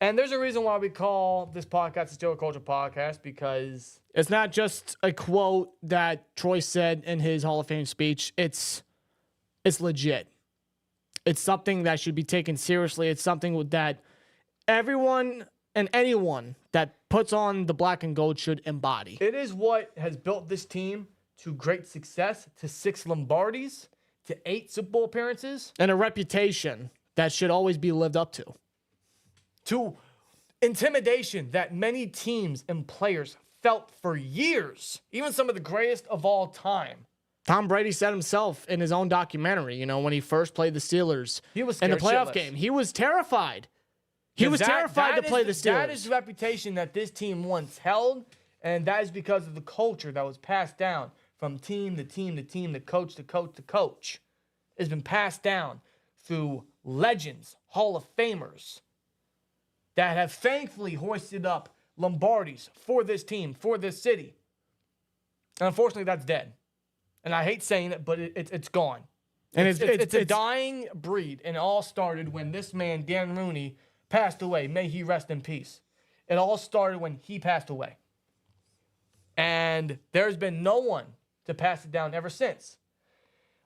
And there's a reason why we call this podcast the Steeler Culture Podcast, because it's not just a quote that Troy said in his Hall of Fame speech. It's legit. It's something that should be taken seriously. It's something that everyone and anyone that puts on the black and gold should embody. It is what has built this team to great success, to 6 Lombardis, to 8 Super Bowl appearances. And a reputation that should always be lived up to. To intimidation that many teams and players felt for years, even some of the greatest of all time. Tom Brady said himself in his own documentary, when he first played the Steelers in the playoff game, he was terrified. He was terrified to play the Steelers. That is the reputation that this team once held, and that is because of the culture that was passed down from team to team to team, to coach to coach to coach. It's been passed down through legends, Hall of Famers, that have thankfully hoisted up Lombardis for this team, for this city. And unfortunately, that's dead. And I hate saying it, but it's gone. And it's a dying breed. And it all started when this man, Dan Rooney, passed away. May he rest in peace. It all started when he passed away. And there's been no one to pass it down ever since.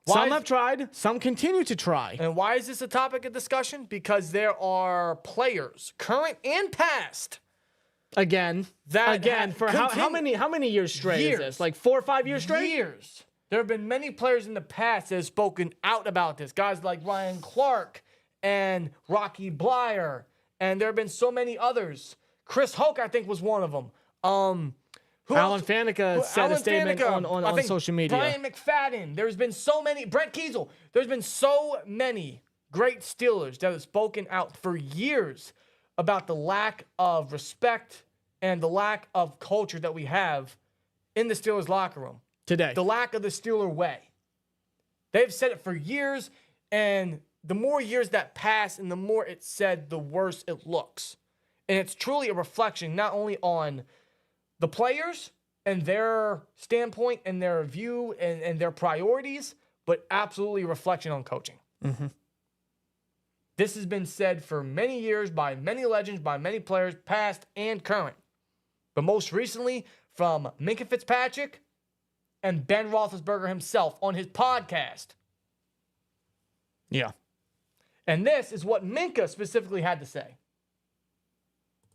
Some have tried. Some continue to try. And why is this a topic of discussion? Because there are players, current and past, for how many years straight is this? Like 4 or 5 years straight? Years. There have been many players in the past that have spoken out about this. Guys like Ryan Clark and Rocky Blyer. And there have been so many others. Chris Hoke, I think, was one of them. Alan Faneca said a statement on social media. Brian McFadden. There's been so many. Brent Kiesel. There's been so many great Steelers that have spoken out for years about the lack of respect and the lack of culture that we have in the Steelers locker room. Today. The lack of the Steeler way. They've said it for years, and the more years that pass and the more it's said, the worse it looks. And it's truly a reflection not only on the players and their standpoint and their view and their priorities, but absolutely a reflection on coaching. Mm-hmm. This has been said for many years by many legends, by many players, past and current. But most recently from Minka Fitzpatrick and Ben Roethlisberger himself on his podcast. Yeah. And this is what Minka specifically had to say.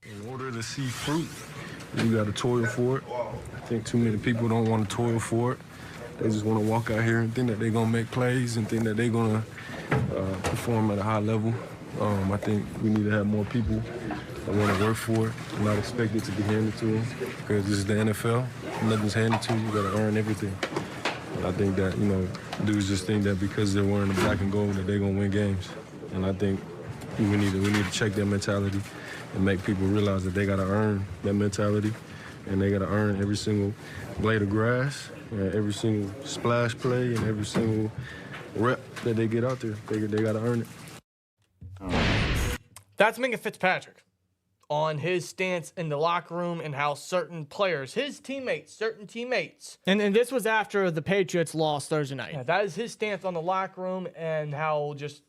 In order to see fruit, you got to toil for it. I think too many people don't want to toil for it. They just want to walk out here and think that they're going to make plays and think that they're going to perform at a high level. I think we need to have more people that want to work for it and not expect it to be handed to them, because this is the NFL. Nothing's handed to you. You got to earn everything. And I think that, dudes just think that because they're wearing the black and gold that they're going to win games. And I think we need to check their mentality and make people realize that they got to earn that mentality, and they got to earn every single blade of grass, and every single splash play, and every single rep that they get out there. They got to earn it. That's Minka Fitzpatrick on his stance in the locker room and how certain players, certain teammates. And this was after the Patriots lost Thursday night. Yeah, that is his stance on the locker room and how just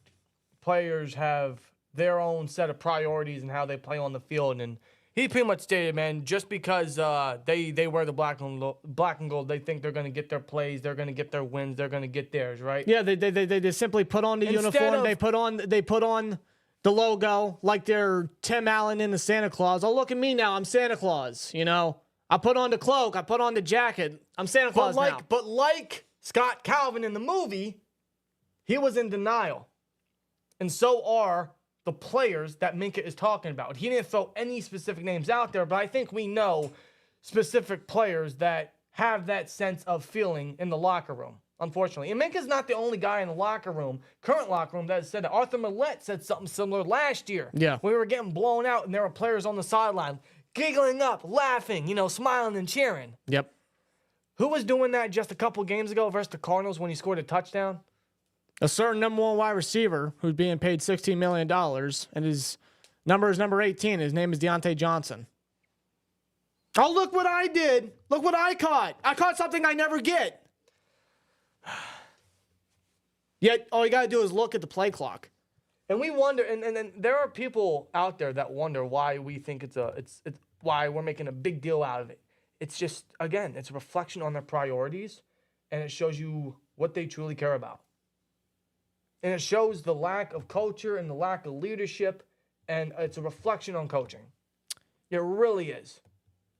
players have their own set of priorities and how they play on the field. And he pretty much stated, man, just because they wear the black and gold, they think they're going to get their plays, they're going to get their wins, they're going to get theirs, right? Yeah, they simply put on the uniform. They put on the logo like they're Tim Allen in the Santa Claus. Oh, look at me now. I'm Santa Claus, you know. I put on the cloak. I put on the jacket. I'm Santa Claus now. But like Scott Calvin in the movie, he was in denial. And so are the players that Minka is talking about. He didn't throw any specific names out there, but I think we know specific players that have that sense of feeling in the locker room, unfortunately. And Minka's not the only guy in the locker room, current locker room, that has said that. Arthur Millette said something similar last year. Yeah. We were getting blown out, and there were players on the sideline giggling up, laughing, smiling and cheering. Yep. Who was doing that just a couple games ago versus the Cardinals when he scored a touchdown? A certain number 1 wide receiver who's being paid $16 million, and his number is number 18. His name is Deontay Johnson. Oh, look what I did. Look what I caught. I caught something I never get. Yet, all you got to do is look at the play clock. And we wonder, and there are people out there that wonder why we think it's why we're making a big deal out of it. It's just, again, it's a reflection on their priorities, and it shows you what they truly care about. And it shows the lack of culture and the lack of leadership, and it's a reflection on coaching. It really is.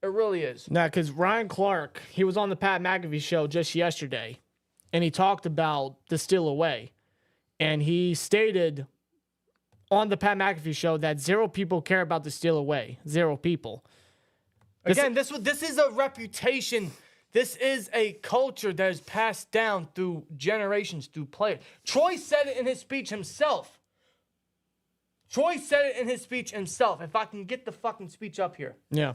It really is. Now, because Ryan Clark, he was on the Pat McAfee show just yesterday, and he talked about the steal away. And he stated on the Pat McAfee show that 0 people care about the steal away. 0 people. Again, this is a reputation. This is a culture that is passed down through generations, through players. Troy said it in his speech himself. If I can get the fucking speech up here. Yeah.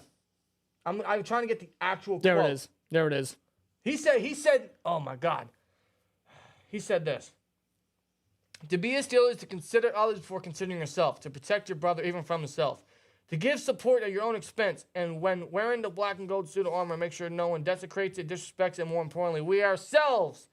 I'm trying to get the actual There quote. There it is. He said, oh my God. He said this. To be a Steeler is to consider others before considering yourself, to protect your brother even from himself, to give support at your own expense, and when wearing the black and gold suit of armor, make sure no one desecrates it, disrespects it, and more importantly, we ourselves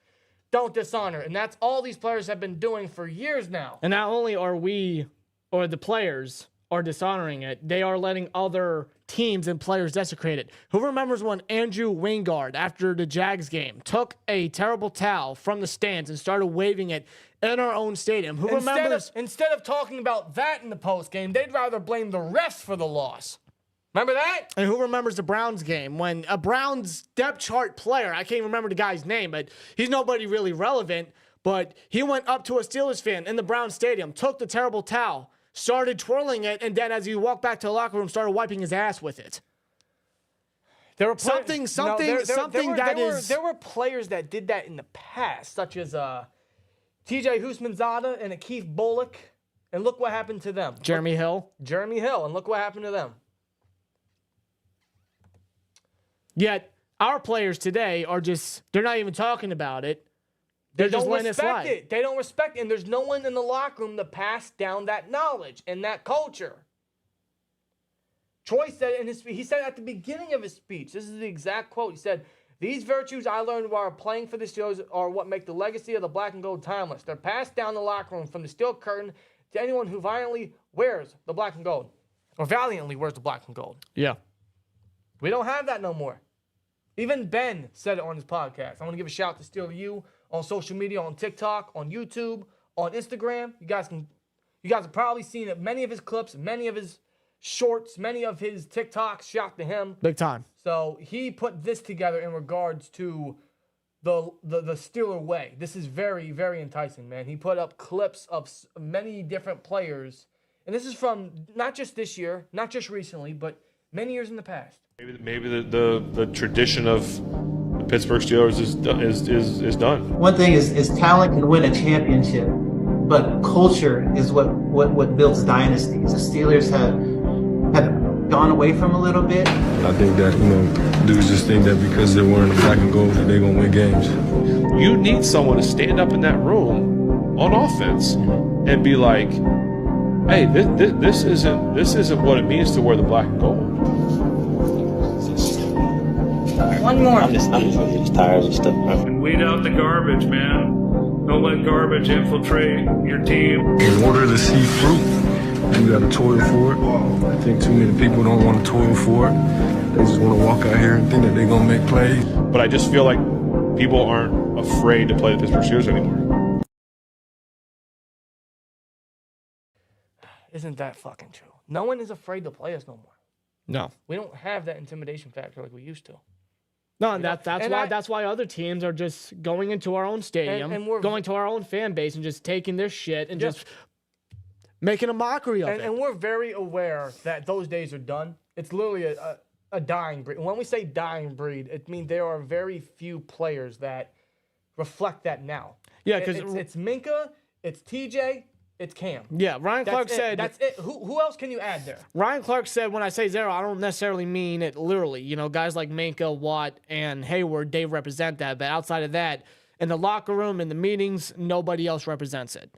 don't dishonor. And that's all these players have been doing for years now. And not only are we, or the players, are dishonoring it, they are letting other teams and players desecrate it. Who remembers when Andrew Wingard, after the Jags game, took a terrible towel from the stands and started waving it in our own stadium? Who remembers? Instead of talking about that in the post game, they'd rather blame the refs for the loss. Remember that? And who remembers the Browns game when a Browns depth chart player, I can't even remember the guy's name, but he's nobody really relevant, but he went up to a Steelers fan in the Browns stadium, took the terrible towel, started twirling it, and then as he walked back to the locker room, started wiping his ass with it. There were there were players that did that in the past, such as T.J. Husmanzada and Akeith Bullock, and look what happened to them. Jeremy Hill, and look what happened to them. Yet our players today are they're not even talking about it. They're just letting it slide. They don't respect it, and there's no one in the locker room to pass down that knowledge and that culture. Troy said he said at the beginning of his speech, this is the exact quote, he said, "These virtues I learned while playing for the Steelers are what make the legacy of the black and gold timeless. They're passed down the locker room from the steel curtain to anyone who violently wears the black and gold." Or valiantly wears the black and gold. Yeah. We don't have that no more. Even Ben said it on his podcast. I want to give a shout out to Steeler U on social media, on TikTok, on YouTube, on Instagram. You guys have probably seen it. Many of his clips, many of his shorts, many of his TikToks. Shout to him. Big time. So he put this together in regards to the Steeler way. This is very, very enticing, man. He put up clips of many different players. And this is from not just this year, not just recently, but many years in the past. Maybe the tradition of the Pittsburgh Steelers is done. One thing is talent can win a championship, but culture is what builds dynasties. The Steelers have gone away from a little bit. I think that, dudes just think that because they're wearing the black and gold that they're going to win games. You need someone to stand up in that room on offense and be like, hey, this isn't what it means to wear the black and gold. One more. I'm just tired of stuff. And weed out the garbage, man. Don't let garbage infiltrate your team. In order to see fruit, you got to toil for it. I think too many people don't want to toil for it. They just want to walk out here and think that they're going to make plays. But I just feel like people aren't afraid to play the Pittsburgh Steelers anymore. isn't that fucking true? No one is afraid to play us no more. No. We don't have that intimidation factor like we used to. No, and that's why other teams are just going into our own stadium, and we're going to our own fan base and just taking their shit and just making a mockery of it. And we're very aware that those days are done. It's literally a dying breed. When we say dying breed, it means there are very few players that reflect that now. Yeah, because it's Minka, it's TJ, it's Cam. Yeah, Ryan Clark said that's it. Who else can you add there? Ryan Clark said, when I say zero, I don't necessarily mean it literally. You know, guys like Minka, Watt, and Hayward, they represent that. But outside of that, in the locker room, in the meetings, nobody else represents it.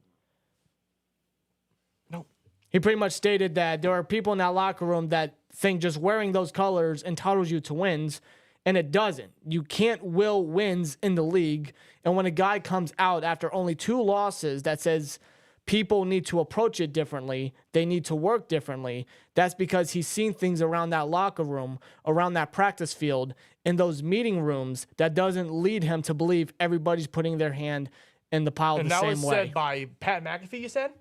No. He pretty much stated that there are people in that locker room that think just wearing those colors entitles you to wins, and it doesn't. You can't will wins in the league. And when a guy comes out after only 2 losses that says people need to approach it differently, they need to work differently, that's because he's seen things around that locker room, around that practice field, in those meeting rooms that doesn't lead him to believe everybody's putting their hand in the pile the same way. And that was said by Pat McAfee, you said?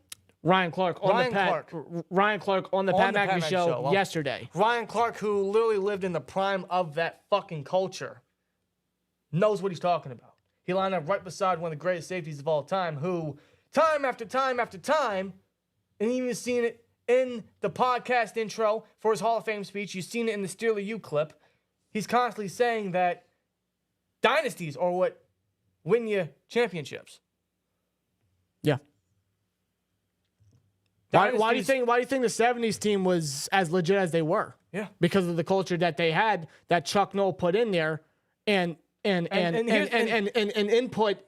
Ryan Clark on the Pat McAfee show Well, yesterday. Ryan Clark, who literally lived in the prime of that fucking culture, knows what he's talking about. He lined up right beside one of the greatest safeties of all time, who time after time after time, and even seen it in the podcast intro for his Hall of Fame speech. You've seen it in the Steeler U clip. He's constantly saying that dynasties are what win you championships. Yeah. Why do you think the 70s team was as legit as they were? Yeah. Because of the culture that they had, that Chuck Noll put in there, and input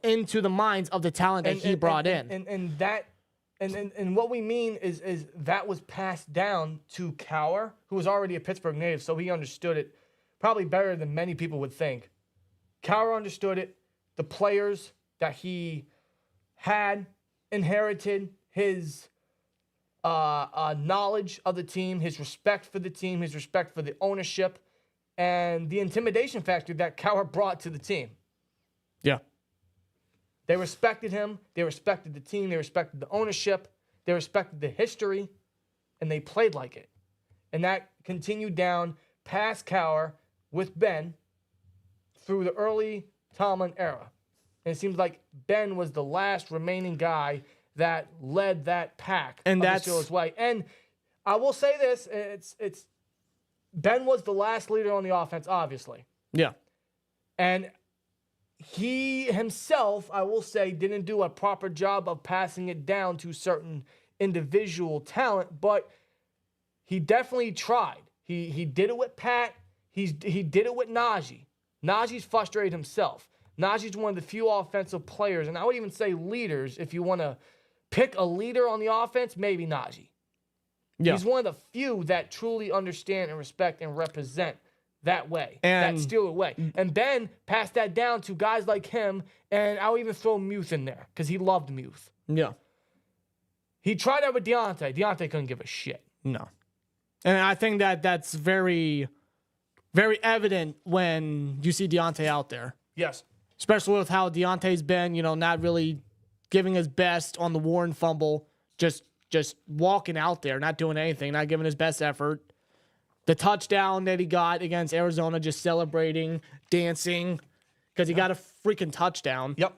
into the minds of the talent that he brought in. And what we mean is that was passed down to Cowher, who was already a Pittsburgh native, so he understood it probably better than many people would think. Cowher understood it. The players that he had inherited his knowledge of the team, his respect for the team, his respect for the ownership, and the intimidation factor that Cowher brought to the team. Yeah. They respected him. They respected the team. They respected the ownership. They respected the history, and they played like it. And that continued down past Cowher with Ben through the early Tomlin era. And it seems like Ben was the last remaining guy that led that pack and of the Steelers' way. And I will say this, it's Ben was the last leader on the offense, obviously. Yeah. And he himself, I will say, didn't do a proper job of passing it down to certain individual talent, but he definitely tried. He did it with Pat. He did it with Najee. Najee's frustrated himself. Najee's one of the few offensive players, and I would even say leaders, if you want to pick a leader on the offense, maybe Najee. Yeah. He's one of the few that truly understand and respect and represent that way, that Steeler way. And Ben passed that down to guys like him, and I'll even throw Muth in there because he loved Muth. Yeah. He tried that with Deontay. Deontay couldn't give a shit. No. And I think that's very, very evident when you see Deontay out there. Yes. Especially with how Deontay's been, not really giving his best on the Warren fumble, just walking out there, not doing anything, not giving his best effort. The touchdown that he got against Arizona, just celebrating, dancing, because he got a freaking touchdown. Yep.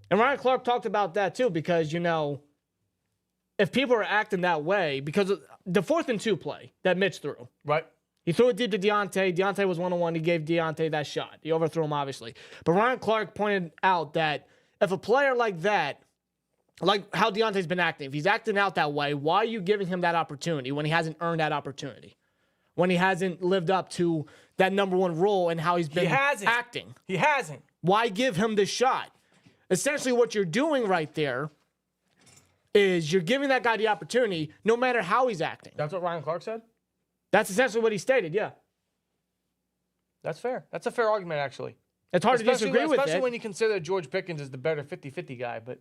And Ryan Clark talked about that too, because, if people are acting that way, because of the 4th and 2 play that Mitch threw. Right. He threw it deep to Deontay. Deontay was 1-on-1. He gave Deontay that shot. He overthrew him, obviously. But Ryan Clark pointed out that if a player like that, like how Deontay's been acting, if he's acting out that way, why are you giving him that opportunity when he hasn't earned that opportunity? When he hasn't lived up to that number 1 role and how he's been acting? He hasn't. Why give him this shot? Essentially what you're doing right there is you're giving that guy the opportunity no matter how he's acting. That's what Ryan Clark said? That's essentially what he stated, yeah. That's fair. That's a fair argument, actually. It's hard to disagree with it. Especially when you consider George Pickens is the better 50-50 guy, but...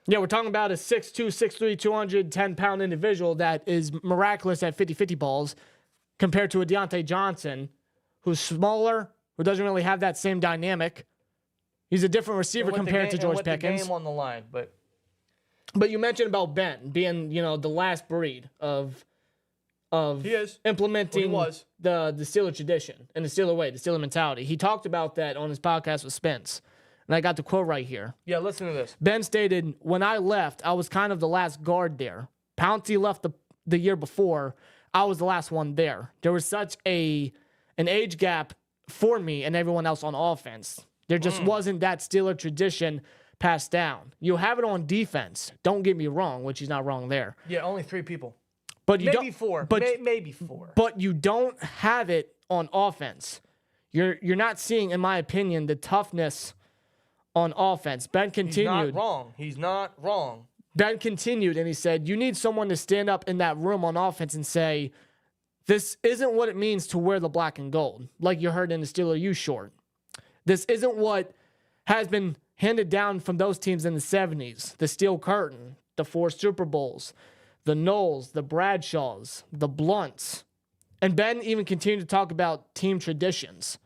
Yeah, we're talking about a 6'2", 6'3", 210-pound individual that is miraculous at 50-50 balls compared to a Deontay Johnson who's smaller, who doesn't really have that same dynamic. He's a different receiver compared to George Pickens. The game on the line, but But you mentioned about Ben being, the last breed of He is. implementing Well, he was. the Steeler tradition and the Steeler way, the Steeler mentality. He talked about that on his podcast with Spence. And I got the quote right here. Yeah, listen to this. Ben stated, "When I left, I was kind of the last guard there. Pouncey left the year before. I was the last one there. There was such an age gap for me and everyone else on offense. There just wasn't that Steeler tradition passed down. You have it on defense. Don't get me wrong," which he's not wrong there. Yeah, only 3 people. But you Maybe don't, 4. But, Maybe 4. But you don't have it on offense. You're not seeing, in my opinion, the toughness on offense. Ben continued. He's not wrong. Ben continued and he said, "You need someone to stand up in that room on offense and say, this isn't what it means to wear the black and gold, like you heard in the Steeler U short. This isn't what has been handed down from those teams in the 70s, the Steel Curtain, the 4 Super Bowls, the Knowles, the Bradshaws, the Blunts." And Ben even continued to talk about team traditions.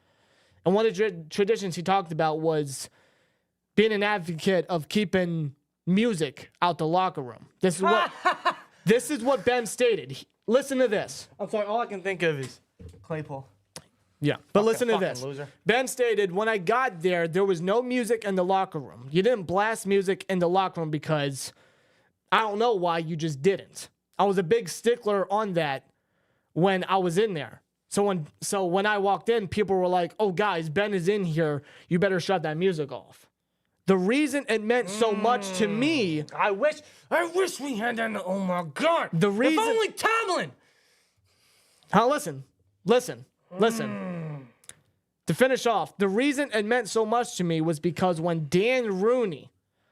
And one of the traditions he talked about was being an advocate of keeping music out the locker room. This is what Ben stated. Listen to this. I'm sorry, all I can think of is Claypool. Yeah, but listen to this. Loser. Ben stated, "When I got there, there was no music in the locker room. You didn't blast music in the locker room because I don't know why you just didn't. I was a big stickler on that when I was in there. So when I walked in, people were like, 'Oh, guys, Ben is in here. You better shut that music off.' The reason it meant so much to me..." I wish we had that. Oh my God. The reason... If only Tomlin. Now listen. To finish off, the reason it meant so much to me was because when Dan Rooney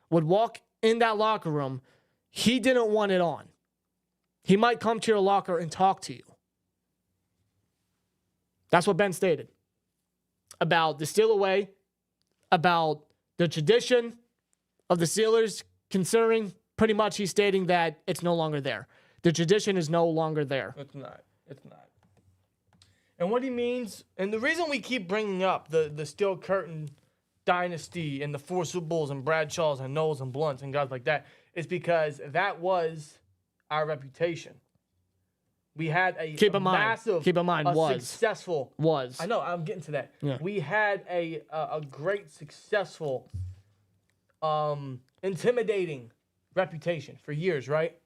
would walk in that locker room, he didn't want it on. He might come to your locker and talk to you. That's what Ben stated about the Steeler way, about the tradition of the Steelers, considering pretty much he's stating that it's no longer there. The tradition is no longer there. It's not. And what he means, and the reason we keep bringing up the Steel Curtain dynasty and the 4 Super Bowls and Bradshaws and Knowles and Blunts and guys like that is because that was our reputation. We had a successful. I know, I'm getting to that. Yeah. We had a great, successful, intimidating reputation for years, right?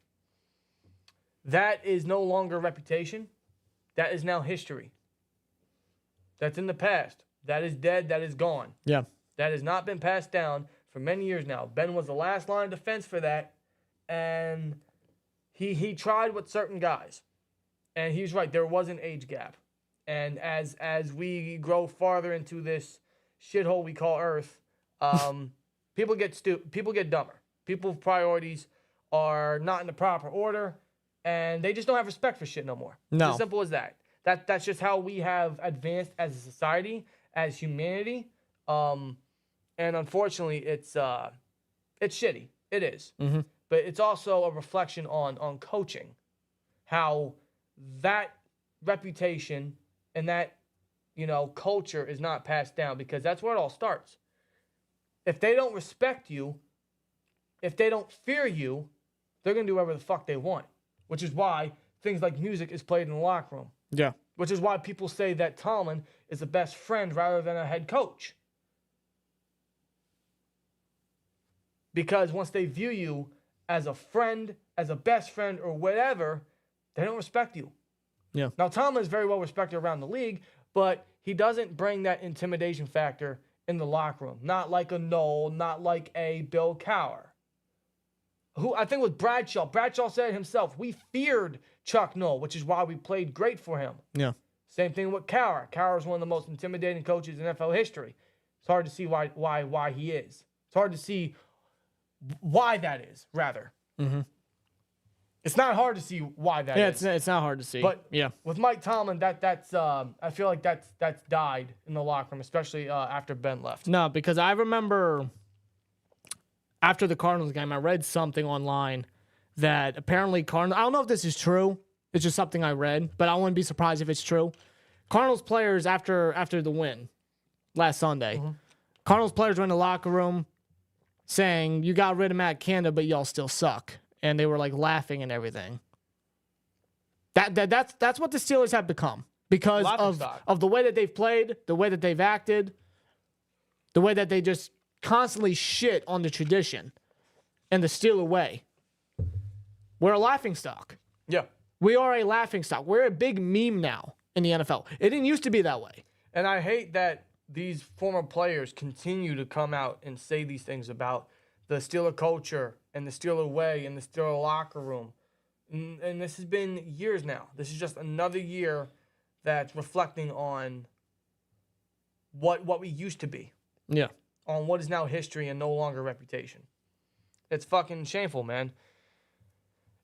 That is no longer reputation. That is now history. That's in the past. That is dead. That is gone. Yeah. That has not been passed down for many years now. Ben was the last line of defense for that, and he tried with certain guys. And he was right. There was an age gap. And as we grow farther into this shithole we call Earth, people get dumber. People's priorities are not in the proper order, and they just don't have respect for shit no more. No. It's as simple as that. That's just how we have advanced as a society, as humanity. And unfortunately, it's shitty. It is. Mm-hmm. But it's also a reflection on coaching, how that reputation and that, culture is not passed down, because that's where it all starts. If they don't respect you, if they don't fear you, they're going to do whatever the fuck they want, which is why things like music is played in the locker room. Yeah. Which is why people say that Tomlin is a best friend rather than a head coach. Because once they view you as a friend, as a best friend, or whatever, they don't respect you. Yeah. Now, Tomlin is very well respected around the league, but he doesn't bring that intimidation factor in the locker room. Not like a Knoll, not like a Bill Cowher. Who I think was Bradshaw. Bradshaw said it himself, we feared Chuck Knoll, which is why we played great for him. Yeah. Same thing with Cowher. Cowher is one of the most intimidating coaches in NFL history. It's hard to see why he is. It's hard to see why that is, rather. Mm-hmm. It's not hard to see why that is. Yeah, it's not hard to see. But yeah, with Mike Tomlin, that's I feel like that's died in the locker room, especially after Ben left. No, because I remember after the Cardinals game, I read something online that apparently Cardinals, I don't know if this is true. It's just something I read, but I wouldn't be surprised if it's true. Cardinals players after the win last Sunday, Cardinals players were in the locker room saying you got rid of Matt Canada, but y'all still suck. And they were like laughing and everything. That's what the Steelers have become because of the way that they've played, the way that they've acted, the way that they just constantly shit on the tradition and the Steeler way. We're a laughingstock. Yeah. We are a laughingstock. We're a big meme now in the NFL. It didn't used to be that way. And I hate that these former players continue to come out and say these things about the Steeler culture and the Steeler way and the Steeler locker room. And this has been years now. This is just another year that's reflecting on what we used to be. Yeah. On what is now history and no longer reputation. It's fucking shameful, man.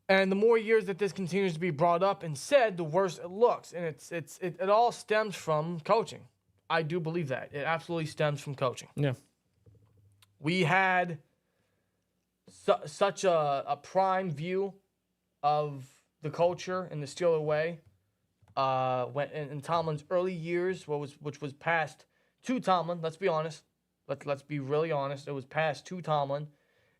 And the more years that this continues to be brought up and said, the worse it looks. And it all stems from coaching. I do believe that. It absolutely stems from coaching. Yeah. We had such a prime view of the culture and the Steeler way when in Tomlin's early years, which was passed to Tomlin. Let's be honest. Let's be really honest. It was passed to Tomlin.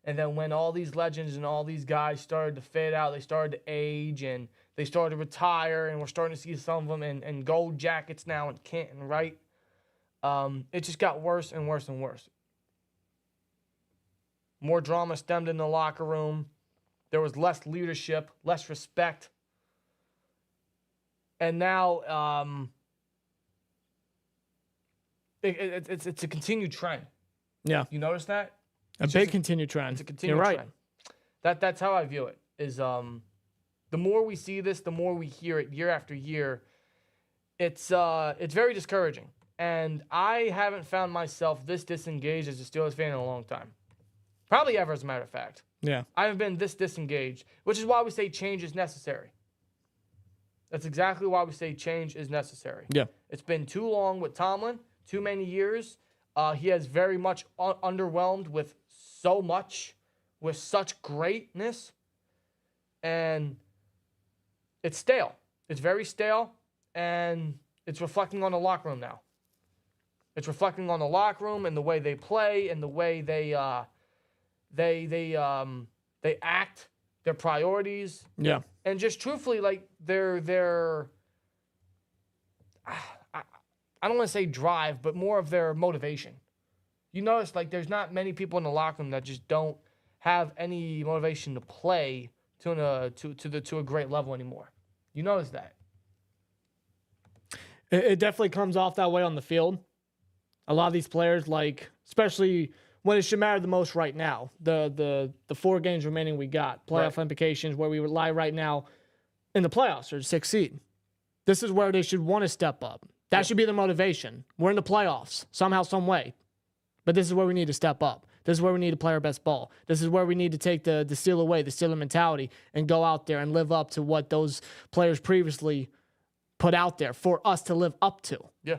And then when all these legends and all these guys started to fade out, they started to age and they started to retire, and we're starting to see some of them in gold jackets now in Canton, right? It just got worse and worse and worse. More drama stemmed in the locker room. There was less leadership, less respect. And now it's a continued trend. Yeah. You notice that? A big continued trend. It's a continued trend. That's how I view it. Is the more we see this, the more we hear it year after year. It's very discouraging. And I haven't found myself this disengaged as a Steelers fan in a long time. Probably ever, as a matter of fact. Yeah. I haven't been this disengaged, which is why we say change is necessary. That's exactly why we say change is necessary. Yeah. It's been too long with Tomlin, too many years. He has very much underwhelmed with so much, with such greatness. And it's stale. It's very stale, and it's reflecting on the locker room now. It's reflecting on the locker room and the way they play and the way they act, their priorities. Yeah. And just truthfully, like their I don't want to say drive, but more of their motivation. You notice like there's not many people in the locker room that just don't have any motivation to play to a great level anymore. You notice that. It definitely comes off that way on the field. A lot of these players, like, especially when it should matter the most right now, the 4 games remaining we got, playoff implications, where we lie right now in the playoffs or the 6th seed. This is where they should want to step up. That should be their motivation. We're in the playoffs somehow, some way. But this is where we need to step up. This is where we need to play our best ball. This is where we need to take the Steeler way, the Steeler mentality, and go out there and live up to what those players previously put out there for us to live up to. Yeah.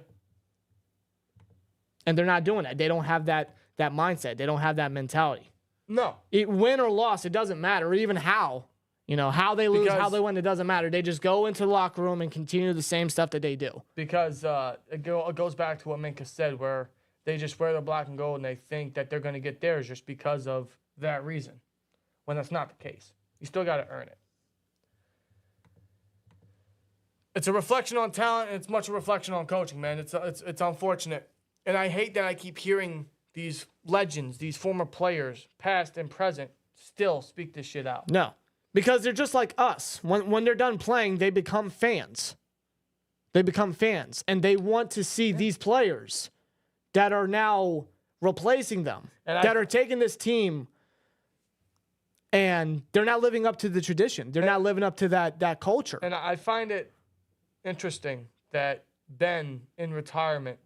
And they're not doing that. They don't have that mindset. They don't have that mentality. No. Win or loss, it doesn't matter. Or even how. You know, how they lose, how they win, it doesn't matter. They just go into the locker room and continue the same stuff that they do. Because it goes back to what Minka said, where they just wear the black and gold and they think that they're going to get theirs just because of that reason, when that's not the case. You still got to earn it. It's a reflection on talent, and it's much a reflection on coaching, man. It's unfortunate. And I hate that I keep hearing these legends, these former players, past and present, still speak this shit out. No. Because they're just like us. When they're done playing, they become fans. They become fans. And they want to see these players that are now replacing them, that are taking this team, and they're not living up to the tradition. They're not living up to that culture. And I find it interesting that Ben, in retirement,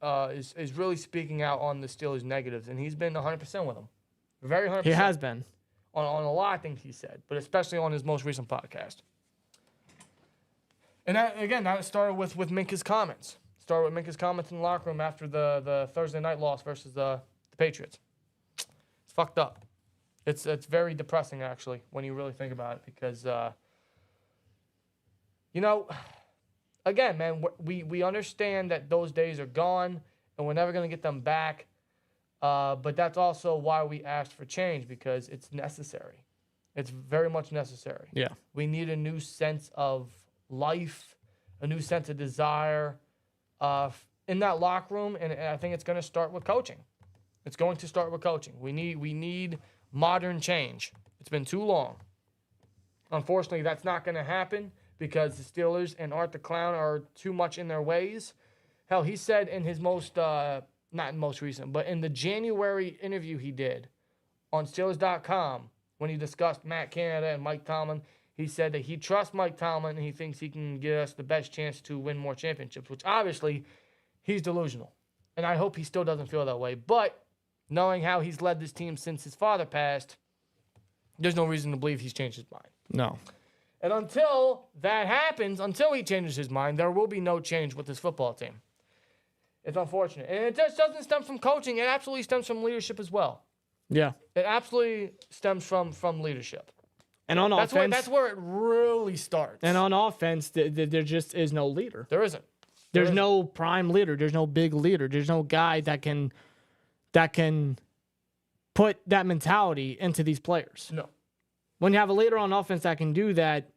is really speaking out on the Steelers' negatives, and he's been 100% with them. Very 100%. He has been. On a lot of things he said, but especially on his most recent podcast. And that started with Minka's comments. Started with Minka's comments in the locker room after the Thursday night loss versus the Patriots. It's fucked up. It's very depressing, actually, when you really think about it, because, again, man, we understand that those days are gone, and we're never going to get them back. But that's also why we asked for change, because it's necessary. It's very much necessary. Yeah. We need a new sense of life, a new sense of desire in that locker room, and I think it's going to start with coaching. It's going to start with coaching. We need modern change. It's been too long. Unfortunately, that's not going to happen because the Steelers and Art the Clown are too much in their ways. Hell, he said in his not most recent, but in the January interview he did on Steelers.com when he discussed Matt Canada and Mike Tomlin, he said that he trusts Mike Tomlin and he thinks he can give us the best chance to win more championships, which obviously he's delusional. And I hope he still doesn't feel that way. But knowing how he's led this team since his father passed, there's no reason to believe he's changed his mind. No. And until that happens, until he changes his mind, there will be no change with this football team. It's unfortunate. And it just doesn't stem from coaching. It absolutely stems from leadership as well. Yeah. It absolutely stems from leadership. And on offense... That's where it really starts. And on offense, there just is no leader. There isn't. There's no prime leader. There's no big leader. There's no guy that can put that mentality into these players. No. When you have a leader on offense that can do that,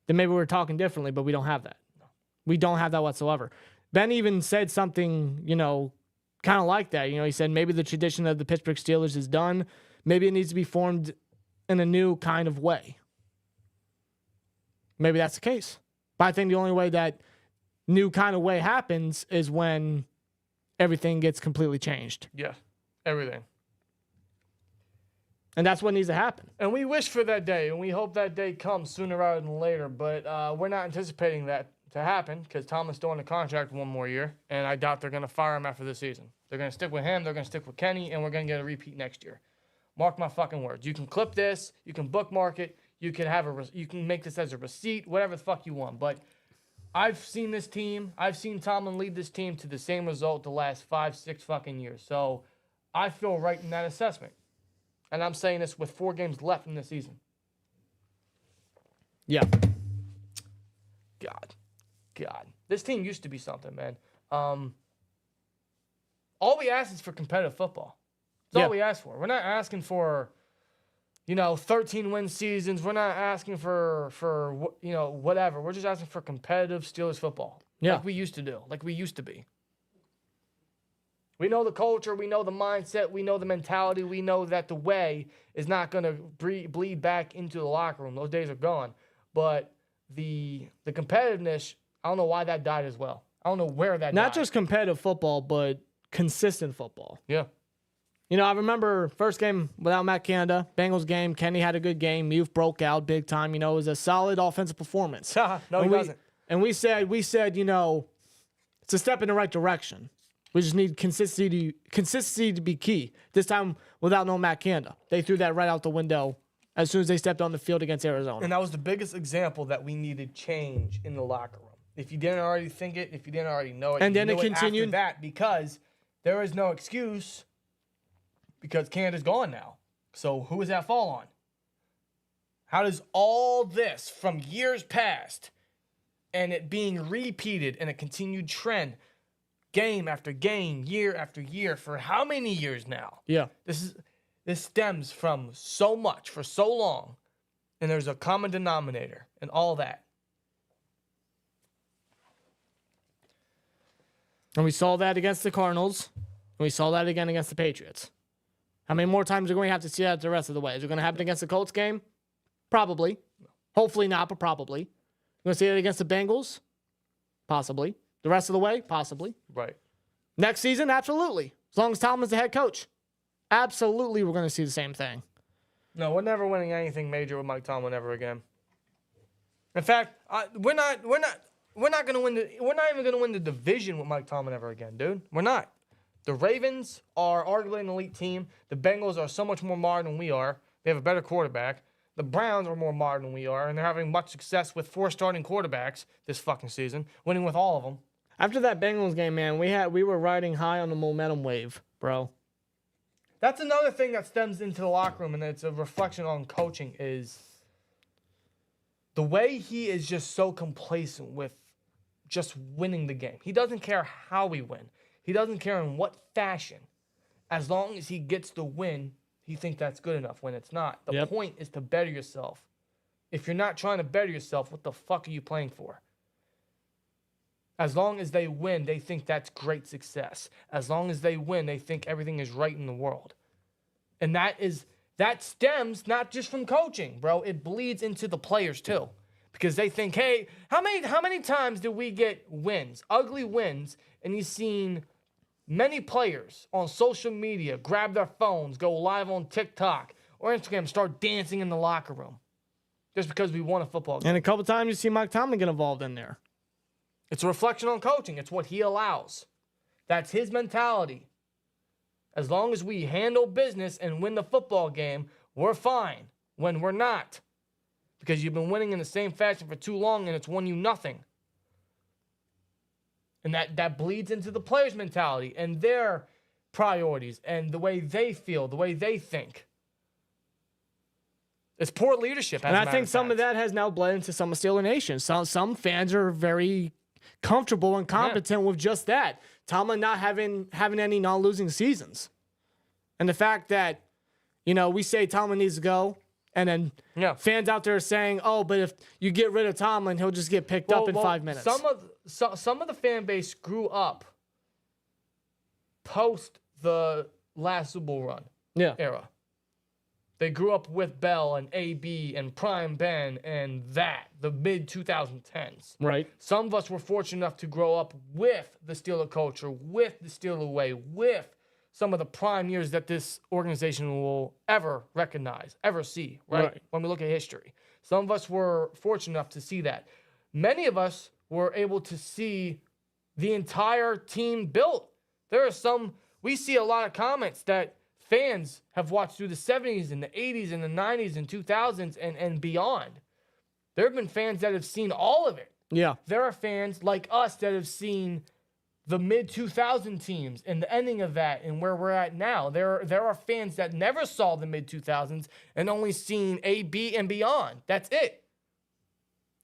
then maybe we're talking differently, but we don't have that. No. We don't have that whatsoever. Ben even said something, kind of like that. He said maybe the tradition of the Pittsburgh Steelers is done. Maybe it needs to be formed in a new kind of way. Maybe that's the case. But I think the only way that new kind of way happens is when everything gets completely changed. Yeah, everything. And that's what needs to happen. And we wish for that day, and we hope that day comes sooner rather than later. But we're not anticipating that to happen because Tomlin's still on the contract one more year, and I doubt they're going to fire him after this season. They're going to stick with him, they're going to stick with Kenny, and we're going to get a repeat next year. Mark my fucking words. You can clip this, you can bookmark it, you can make this as a receipt, whatever the fuck you want. But I've seen this team, I've seen Tomlin lead this team to the same result the last 5-6 fucking years. So I feel right in that assessment. And I'm saying this with 4 games left in the season. Yeah. God. This team used to be something, man. All we ask is for competitive football. That's all we ask for. We're not asking for, 13-win seasons. We're not asking for whatever. We're just asking for competitive Steelers football. Yeah. Like we used to do. Like we used to be. We know the culture. We know the mindset. We know the mentality. We know that the way is not going to bleed back into the locker room. Those days are gone. But the competitiveness, I don't know why that died as well. I don't know where that died. Not just competitive football, but consistent football. Yeah. I remember first game without Matt Canada, Bengals game, Kenny had a good game. Youth broke out big time. It was a solid offensive performance. No, he doesn't. And we said, it's a step in the right direction. We just need consistency to be key. This time without no Matt Canada. They threw that right out the window as soon as they stepped on the field against Arizona. And that was the biggest example that we needed change in the locker room. If you didn't already think it, if you didn't already know it, and then it continued continued after that because there is no excuse because Canada's gone now. So who does that fall on? How does all this from years past and it being repeated in a continued trend, game after game, year after year, for how many years now? Yeah. This stems from so much for so long, and there's a common denominator and all that. And we saw that against the Cardinals, and we saw that again against the Patriots. How many more times are we going to have to see that the rest of the way? Is it going to happen against the Colts game? Probably. Hopefully not, but probably. We're going to see it against the Bengals? Possibly. The rest of the way? Possibly. Right. Next season? Absolutely. As long as Tomlin's the head coach. Absolutely, we're going to see the same thing. No, we're never winning anything major with Mike Tomlin ever again. In fact, we're not going to win. We're not even going to win the division with Mike Tomlin ever again, dude. We're not. The Ravens are arguably an elite team. The Bengals are so much more modern than we are. They have a better quarterback. The Browns are more modern than we are, and they're having much success with 4 starting quarterbacks this fucking season, winning with all of them. After that Bengals game, man, we were riding high on the momentum wave, bro. That's another thing that stems into the locker room, and it's a reflection on coaching, is the way he is just so complacent with just winning the game. He doesn't care how we win. He doesn't care in what fashion. as long as he gets the win, he thinks that's good enough when it's not. The point is to better yourself. If you're not trying to better yourself, what the fuck are you playing for? As long as they win, they think that's great success. As long as they win, they think everything is right in the world. And that stems not just from coaching, bro. It bleeds into the players too. Because they think, hey, how many times did we get wins, ugly wins, and you've seen many players on social media grab their phones, go live on TikTok or Instagram, start dancing in the locker room just because we won a football game. And a couple times you see Mike Tomlin get involved in there. It's a reflection on coaching. It's what he allows. That's his mentality. As long as we handle business and win the football game, we're fine. When we're not. Because you've been winning in the same fashion for too long and it's won you nothing. And that bleeds into the players' mentality and their priorities and the way they feel, the way they think. It's poor leadership. And I think some of that has now bled into some of Steeler Nation. Some fans are very comfortable and competent with just that. Tomlin not having any non-losing seasons. And the fact that, we say Tomlin needs to go, and then fans out there are saying, oh, but if you get rid of Tomlin, he'll just get picked up in 5 minutes. Some of the fan base grew up post the last Super Bowl run era. They grew up with Bell and AB and Prime Ben and the mid-2010s. Right. Some of us were fortunate enough to grow up with the Steeler culture, with the Steeler way, with some of the prime years that this organization will ever recognize, ever see, right? When we look at history. Some of us were fortunate enough to see that. Many of us were able to see the entire team built. We see a lot of comments that fans have watched through the 70s and the 80s and the 90s and 2000s and beyond. There have been fans that have seen all of it. Yeah. There are fans like us that have seen the mid-2000 teams and the ending of that and where we're at now. There are fans that never saw the mid-2000s and only seen A, B, and beyond. That's it.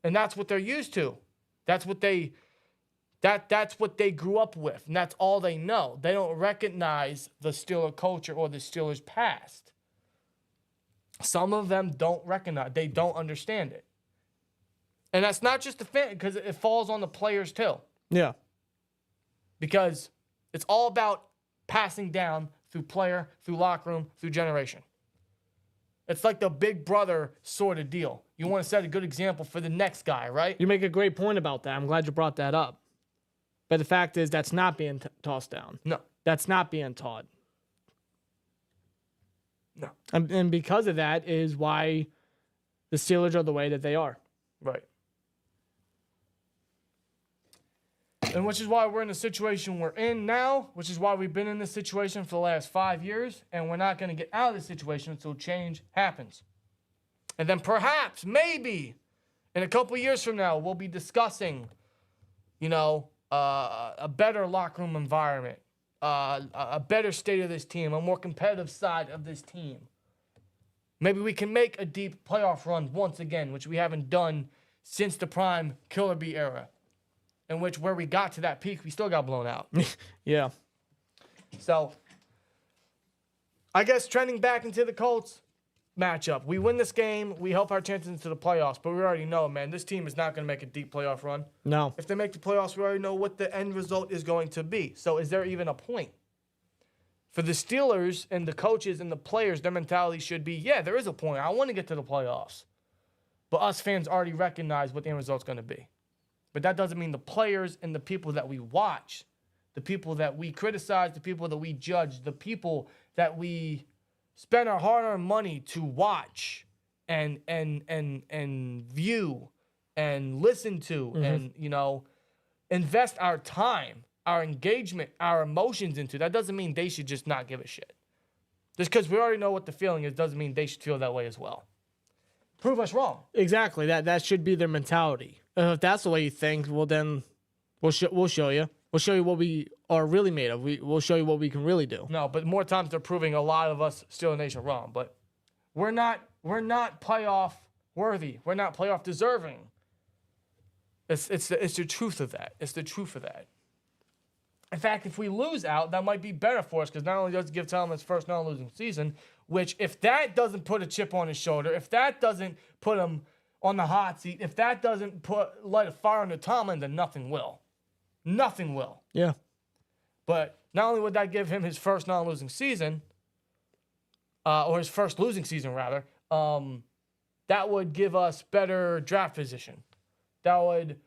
And that's what they're used to. That's what they grew up with, and that's all they know. They don't recognize the Steeler culture or the Steelers' past. Some of them don't recognize. They don't understand it. And that's not just the fan, because it falls on the players too. Yeah. Because it's all about passing down through player, through locker room, through generation. It's like the big brother sort of deal. You want to set a good example for the next guy, right? You make a great point about that. I'm glad you brought that up. But the fact is that's not being tossed down. No. That's not being taught. No. And because of that is why the Steelers are the way that they are. Right. And which is why we're in the situation we're in now, which is why we've been in this situation for the last 5 years, and we're not going to get out of this situation until change happens. And then perhaps, maybe, in a couple of years from now, we'll be discussing, a better locker room environment, a better state of this team, a more competitive side of this team. Maybe we can make a deep playoff run once again, which we haven't done since the prime Killer Bee era, in which where we got to that peak, we still got blown out. Yeah. So, I guess trending back into the Colts matchup, we win this game, we help our chances into the playoffs, but we already know, man, this team is not going to make a deep playoff run. No. If they make the playoffs, we already know what the end result is going to be. So is there even a point? For the Steelers and the coaches and the players, their mentality should be, yeah, there is a point. I want to get to the playoffs. But us fans already recognize what the end result's going to be. But that doesn't mean the players and the people that we watch, the people that we criticize, the people that we judge, the people that we spend our hard-earned money to watch and view and listen to and, invest our time, our engagement, our emotions into. That doesn't mean they should just not give a shit. Just because we already know what the feeling is doesn't mean they should feel that way as well. Prove us wrong. Exactly. That should be their mentality. If that's the way you think, well, then we'll show you. We'll show you what we are really made of. We'll show you what we can really do. No, but more times they're proving a lot of us Steelers Nation wrong. But we're not playoff worthy. We're not playoff deserving. It's the truth of that. It's the truth of that. In fact, if we lose out, that might be better for us because not only does it give Tomlin his first non-losing season, which if that doesn't put a chip on his shoulder, if that doesn't put him on the hot seat, if that doesn't light a fire under Tomlin, then nothing will. Nothing will. Yeah. But not only would that give him his first non-losing season, or his first losing season rather, that would give us better draft position. That would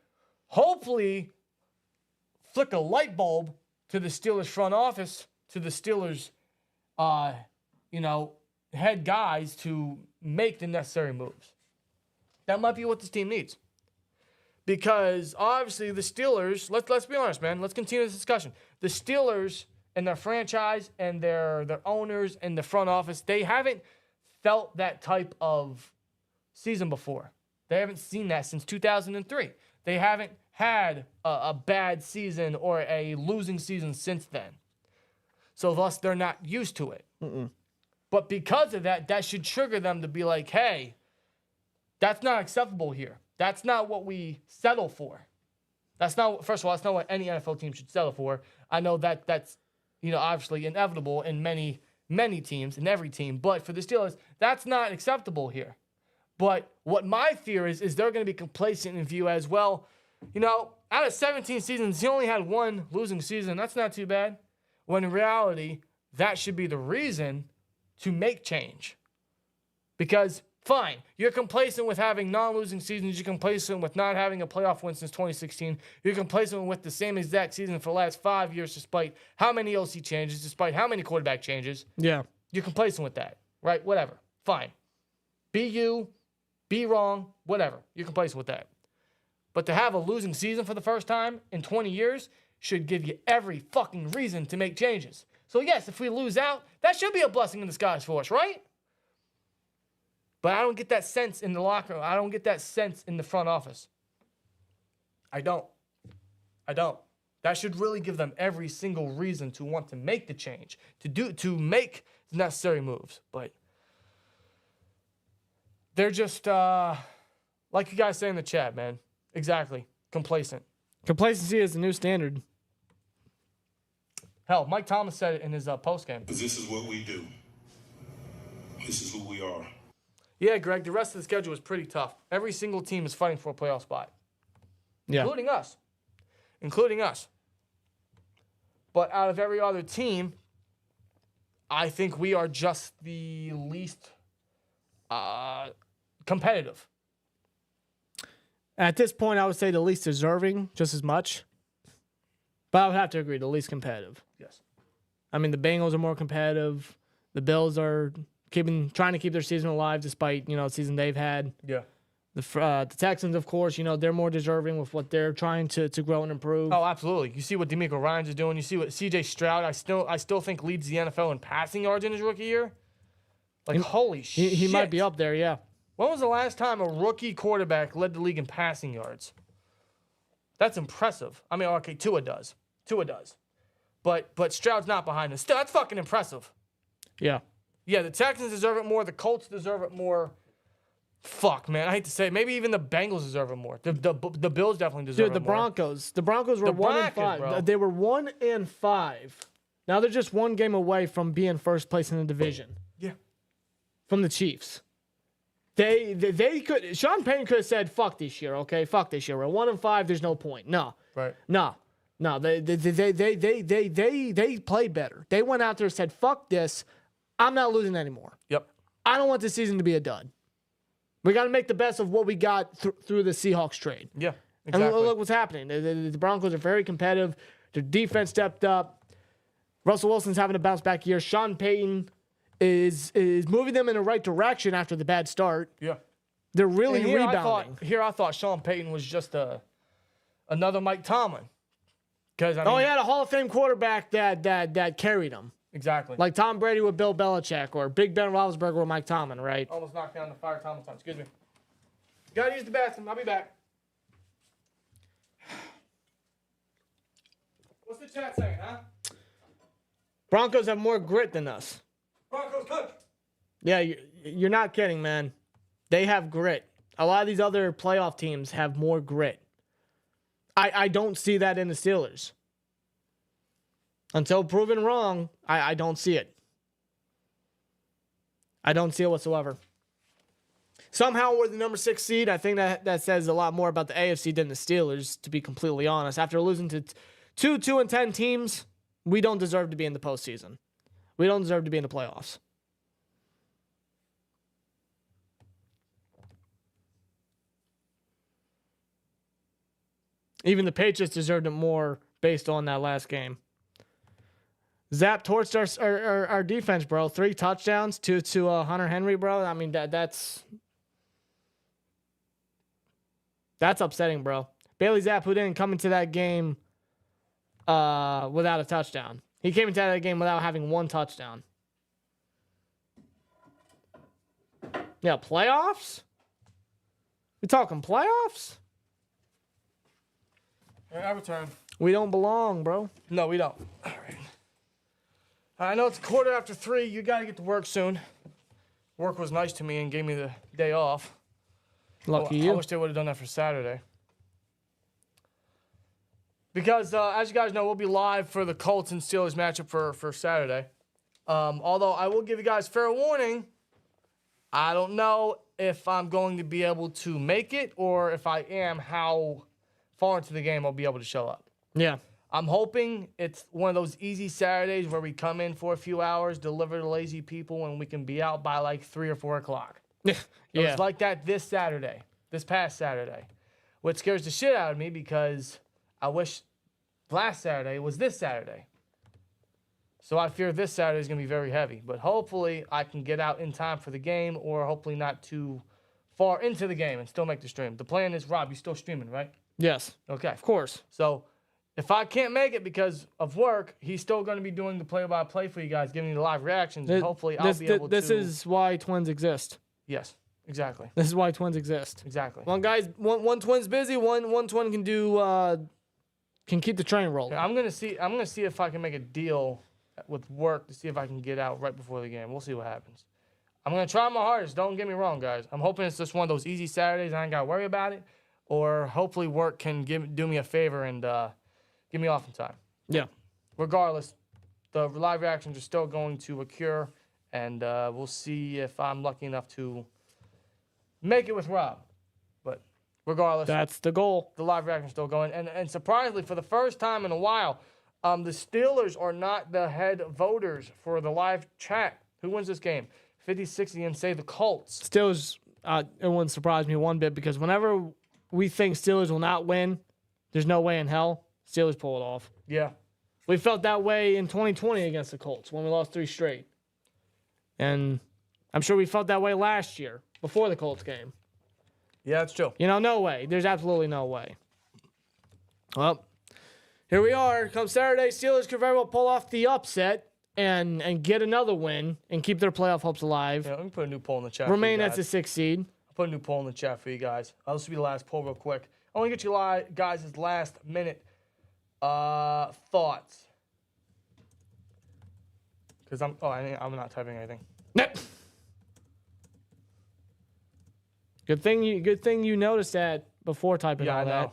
hopefully flick a light bulb to the Steelers front office, to the Steelers, head guys to make the necessary moves. That might be what this team needs. Because obviously the Steelers, let's be honest, man. Let's continue this discussion. The Steelers and their franchise and their owners and the front office, they haven't felt that type of season before. They haven't seen that since 2003. They haven't had a bad season or a losing season since then. So thus, they're not used to it. But because of that, that should trigger them to be like, hey, that's not acceptable here. That's not what we settle for. That's not, first of all, that's not what any NFL team should settle for. I know that's, obviously inevitable in many, many teams, in every team. But for the Steelers, that's not acceptable here. But what my fear is they're going to be complacent in view as well. Out of 17 seasons, he only had one losing season. That's not too bad. When in reality, that should be the reason to make change. Because, fine, you're complacent with having non-losing seasons. You're complacent with not having a playoff win since 2016. You're complacent with the same exact season for the last 5 years, despite how many OC changes, despite how many quarterback changes. Yeah. You're complacent with that, right? Whatever. Fine. Be you. Be wrong. Whatever. You're complacent with that. But to have a losing season for the first time in 20 years should give you every fucking reason to make changes. So, yes, if we lose out, that should be a blessing in disguise for us, right? But I don't get that sense in the locker room. I don't get that sense in the front office. I don't. That should really give them every single reason to want to make the change, to make the necessary moves. But they're just, like you guys say in the chat, man. Exactly. Complacent. Complacency is the new standard. Hell, Mike Tomlin said it in his postgame. Because this is what we do. This is who we are. Yeah, Greg, the rest of the schedule is pretty tough. Every single team is fighting for a playoff spot. Yeah. Including us. But out of every other team, I think we are just the least competitive. At this point, I would say the least deserving just as much. But I would have to agree, the least competitive. Yes. I mean, the Bengals are more competitive. The Bills are trying to keep their season alive despite, the season they've had. Yeah. The Texans, of course, they're more deserving with what they're trying to grow and improve. Oh, absolutely. You see what DeMeco Ryans is doing. You see what C.J. Stroud, I still think leads the NFL in passing yards in his rookie year. Like, holy shit. He might be up there, yeah. When was the last time a rookie quarterback led the league in passing yards? That's impressive. I mean, okay, Tua does. But Stroud's not behind him. Still, that's fucking impressive. Yeah. Yeah, the Texans deserve it more. The Colts deserve it more. Fuck, man. I hate to say it. Maybe even the Bengals deserve it more. The Bills definitely deserve it more. Dude, the Broncos were 1-5. Bro. They were 1-5. Now they're just one game away from being first place in the division. Yeah. From the Chiefs. They could. Sean Payton could have said, "Fuck this year, okay? Fuck this year. We're 1-5. There's no point." No. Right. No. They played better. They went out there and said, "Fuck this. I'm not losing anymore. Yep. I don't want this season to be a dud. We got to make the best of what we got through the Seahawks trade." Yeah. Exactly. And look what's happening. The Broncos are very competitive. Their defense stepped up. Russell Wilson's having a bounce back year. Sean Payton is moving them in the right direction after the bad start. Yeah. They're really rebounding. I thought Sean Payton was just another Mike Tomlin. Because he had a Hall of Fame quarterback that carried him. Exactly. Like Tom Brady with Bill Belichick or Big Ben Roethlisberger with Mike Tomlin, right? Almost knocked down the fire Tomlin time. Excuse me. Gotta use the bathroom. I'll be back. What's the chat saying, huh? Broncos have more grit than us. Broncos cook. Yeah, you're not kidding, man. They have grit. A lot of these other playoff teams have more grit. I don't see that in the Steelers. Until proven wrong, I don't see it. I don't see it whatsoever. Somehow we're the number 6 seed. I think that says a lot more about the AFC than the Steelers, to be completely honest. After losing to 2-10 teams, we don't deserve to be in the postseason. We don't deserve to be in the playoffs. Even the Patriots deserved it more based on that last game. Zap torched our defense, bro. 3 touchdowns to Hunter Henry, bro. I mean, that's upsetting, bro. Bailey Zapp, who didn't come into that game without a touchdown. He came into that game without having 1 touchdown. Yeah, playoffs? We talking playoffs? I return. We don't belong, bro. No, we don't. All right. I know it's 3:15. You got to get to work soon. Work was nice to me and gave me the day off. Lucky you. I wish they would have done that for Saturday. Because, as you guys know, we'll be live for the Colts and Steelers matchup for Saturday. Although I will give you guys fair warning, I don't know if I'm going to be able to make it, or if I am, how far into the game I'll be able to show up. Yeah. I'm hoping it's one of those easy Saturdays where we come in for a few hours, deliver to lazy people, and we can be out by like 3 or 4 o'clock. Yeah. It was like that this past Saturday. What scares the shit out of me, because I wish last Saturday was this Saturday. So I fear this Saturday is going to be very heavy. But hopefully I can get out in time for the game, or hopefully not too far into the game and still make the stream. The plan is, Rob, you're still streaming, right? Yes. Okay. Of course. So if I can't make it because of work, he's still going to be doing the play-by-play for you guys, giving you the live reactions, and hopefully I'll be able to... This is why Twins exist. Yes, exactly. This is why Twins exist. Exactly. One guy's one Twin's busy. One Twin can do can keep the train rolling. Yeah, I'm gonna see if I can make a deal with work to see if I can get out right before the game. We'll see what happens. I'm gonna try my hardest. Don't get me wrong, guys. I'm hoping it's just one of those easy Saturdays. I ain't gotta worry about it, or hopefully work can do me a favor and get me off in time. Yeah. Regardless, the live reactions are still going to occur, and we'll see if I'm lucky enough to make it with Rob. But regardless, that's the goal. The live reaction is still going. And surprisingly, for the first time in a while, the Steelers are not the head voters for the live chat. Who wins this game? 50-60 and say the Colts. Steelers, it wouldn't surprise me one bit, because whenever we think Steelers will not win, there's no way in hell Steelers pull it off. Yeah. We felt that way in 2020 against the Colts when we lost 3 straight. And I'm sure we felt that way last year before the Colts game. Yeah, that's true. You know, no way. There's absolutely no way. Well, here we are. Come Saturday, Steelers could very well pull off the upset and get another win and keep their playoff hopes alive. Yeah, let me put a new poll in the chat. Remain as the 6th seed. I'll put a new poll in the chat for you guys. This will be the last poll real quick. I want to get you guys' last minute thoughts. Because I'm not typing anything. Nope. Good thing you noticed that before typing all that. I know.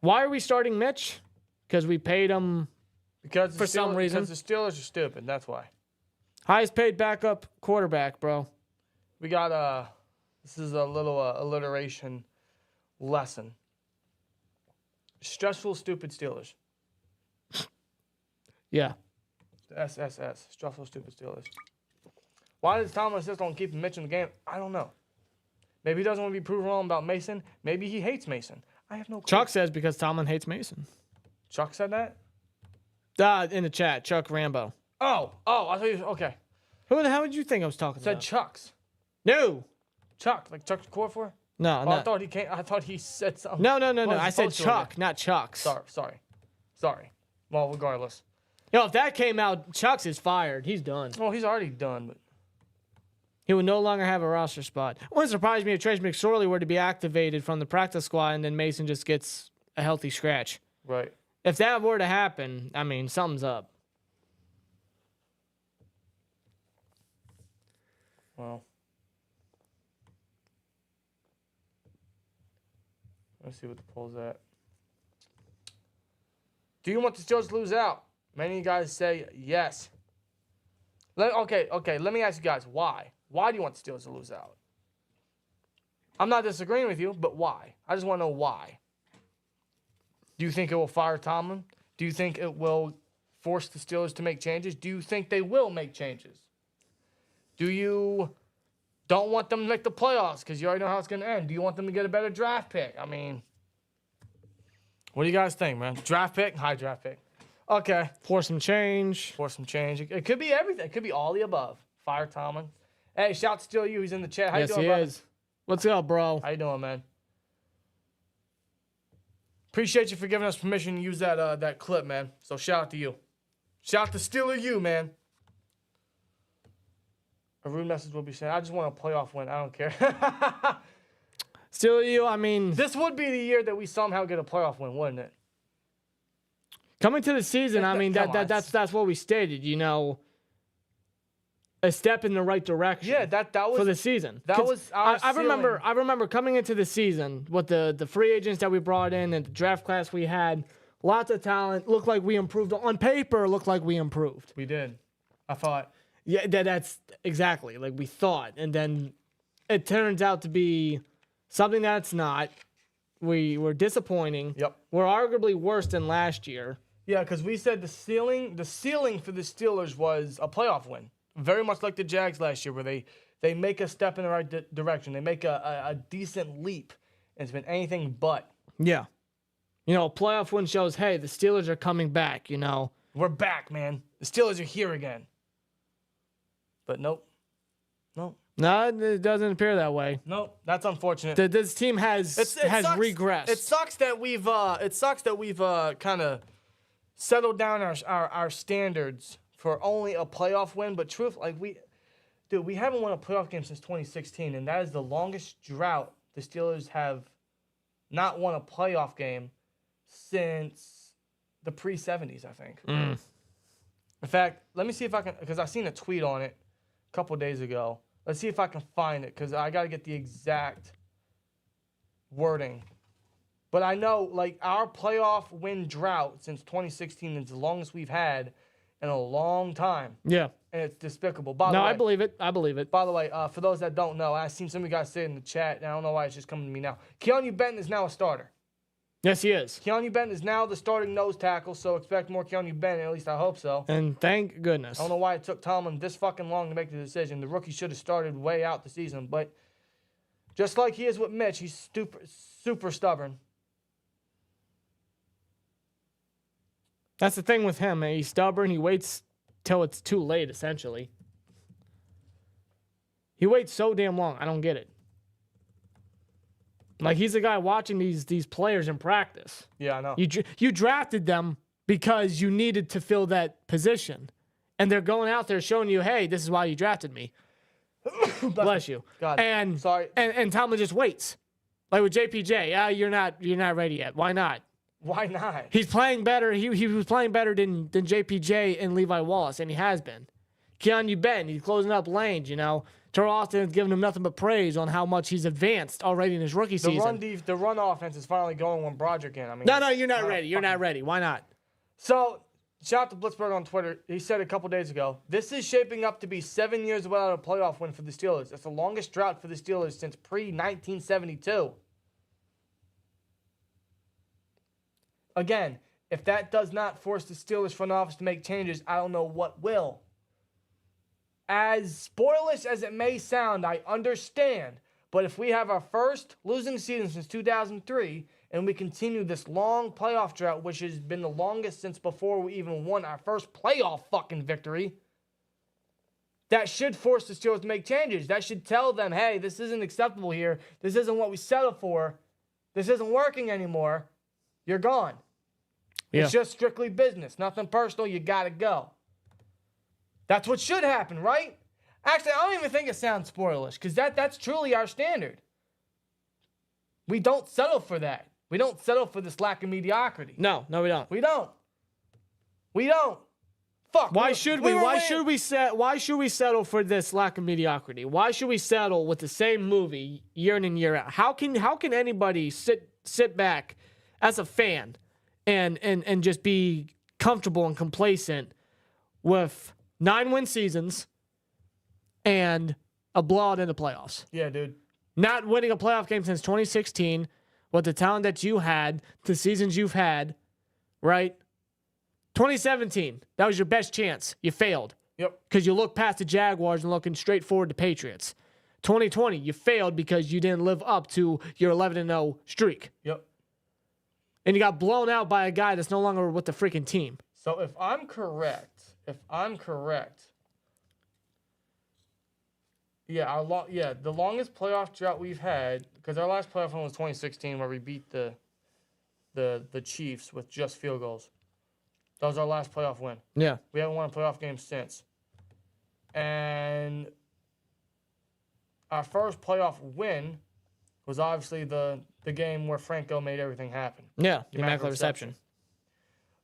Why are we starting Mitch? Because we paid him for some reason. Because the Steelers are stupid. That's why. Highest paid backup quarterback, bro. We got this is a little alliteration lesson. Stressful, stupid Steelers. Yeah. SSS. Stressful, stupid Steelers. Why does Tomlin insist on keeping Mitch in the game? I don't know. Maybe he doesn't want to be proven wrong about Mason. Maybe he hates Mason. I have no clue. Chuck says because Tomlin hates Mason. Chuck said that? In the chat, Chuck Rambo. Oh, I thought you okay. Who the hell did you think I was talking Said about? Chuck's. No. Chuck, like Chuck Corfor? No, no. I thought he said something. No. I said Chuck, not Chuck's. Sorry. Well, regardless. Yo, if that came out, Chuck's is fired. He's done. Well, he's already done, but he would no longer have a roster spot. It wouldn't surprise me if Trace McSorley were to be activated from the practice squad and then Mason just gets a healthy scratch. Right. If that were to happen, I mean, something's up. Well. Let's see what the poll's at. Do you want the Steelers to lose out? Many of you guys say yes. Okay. Let me ask you guys why. Why do you want the Steelers to lose out? I'm not disagreeing with you, but why? I just want to know why. Do you think it will fire Tomlin? Do you think it will force the Steelers to make changes? Do you think they will make changes? Do you don't want them to make the playoffs because you already know how it's going to end? Do you want them to get a better draft pick? I mean, what do you guys think, man? Draft pick? High draft pick. Okay. For some change. It could be everything. It could be all the above. Fire Tomlin. Hey, shout to Steel You. He's in the chat. How you doing, brother? Yes, he is. What's up, bro? How you doing, man? Appreciate you for giving us permission to use that clip, man. So shout out to you. Shout out to Steeler You, man. A rude message will be sent. I just want a playoff win. I don't care. Steeler You, I mean... This would be the year that we somehow get a playoff win, wouldn't it? Coming to the season, I mean, that's what we stated, you know. A step in the right direction. Yeah, that was... For the season. That was our I remember coming into the season with the free agents that we brought in and the draft class we had. Lots of talent. Looked like we improved. On paper, looked like we improved. We did. I thought. Yeah, that's exactly like we thought. And then it turns out to be something that's not. We were disappointing. Yep. We're arguably worse than last year. Yeah, because we said the ceiling for the Steelers was a playoff win. Very much like the Jags last year, where they make a step in the right direction. They make a decent leap. And it's been anything but. Yeah. You know, a playoff win shows, hey, the Steelers are coming back, you know. We're back, man. The Steelers are here again. But nope. No, it doesn't appear that way. Nope. That's unfortunate. This team has regressed. It sucks that we've kind of settled down our standards for only a playoff win, but we haven't won a playoff game since 2016, and that is the longest drought the Steelers have not won a playoff game since the pre-70s, I think. Mm. In fact, let me see if I can, because I seen a tweet on it a couple days ago. Let's see if I can find it, because I got to get the exact wording. But I know, like, our playoff win drought since 2016 is the longest we've had in a long time. Yeah. And it's despicable. By the way, I believe it. By the way, for those that don't know, I've seen some of you guys say it in the chat, and I don't know why it's just coming to me now. Keanu Benton is now a starter. Yes, he is. Keanu Benton is now the starting nose tackle, so expect more Keanu Benton, at least I hope so. And thank goodness. I don't know why it took Tomlin this fucking long to make the decision. The rookie should have started way out the season, but just like he is with Mitch, he's super stubborn. That's the thing with him, man. He's stubborn. He waits till it's too late, essentially. He waits so damn long. I don't get it. Like, he's the guy watching these players in practice. Yeah, I know. You drafted them because you needed to fill that position. And they're going out there showing you, hey, this is why you drafted me. Bless you. God, and sorry. And Tomlin just waits. Like with JPJ, you're not ready yet. Why not? Why not? He's playing better. He was playing better than JPJ and Levi Wallace, and he has been. Keanu Benton, he's closing up lanes, you know. Terrell Austin has given him nothing but praise on how much he's advanced already in his rookie season. The run offense is finally going when Broderick in. I mean, no, you're not ready. You're not ready. Why not? So, shout out to Blitzberg on Twitter. He said a couple days ago, this is shaping up to be 7 years without a playoff win for the Steelers. It's the longest drought for the Steelers since pre-1972. Again, if that does not force the Steelers front office to make changes, I don't know what will. As spoilish as it may sound, I understand. But if we have our first losing season since 2003, and we continue this long playoff drought, which has been the longest since before we even won our first playoff fucking victory, that should force the Steelers to make changes. That should tell them, hey, this isn't acceptable here. This isn't what we settled for. This isn't working anymore. You're gone. Yeah. It's just strictly business. Nothing personal. You got to go. That's what should happen, right? Actually, I don't even think it sounds spoilish because that's truly our standard. We don't settle for that. We don't settle for this lack of mediocrity. No, we don't. We don't. Fuck. Why should we? Why should we settle for this lack of mediocrity? Why should we settle with the same movie year in and year out? How can anybody sit back as a fan and just be comfortable and complacent with 9-win seasons and a blowout in the playoffs. Yeah, dude. Not winning a playoff game since 2016 with the talent that you had, the seasons you've had, right? 2017, that was your best chance. You failed. Yep. Because you looked past the Jaguars and looking straight forward to Patriots. 2020, you failed because you didn't live up to your 11-0 streak. Yep. And you got blown out by a guy that's no longer with the freaking team. So if I'm correct, the longest playoff drought we've had, because our last playoff one was 2016 where we beat the Chiefs with just field goals. That was our last playoff win. Yeah. We haven't won a playoff game since. And our first playoff win was obviously the game where Franco made everything happen. Yeah, the Immaculate Reception.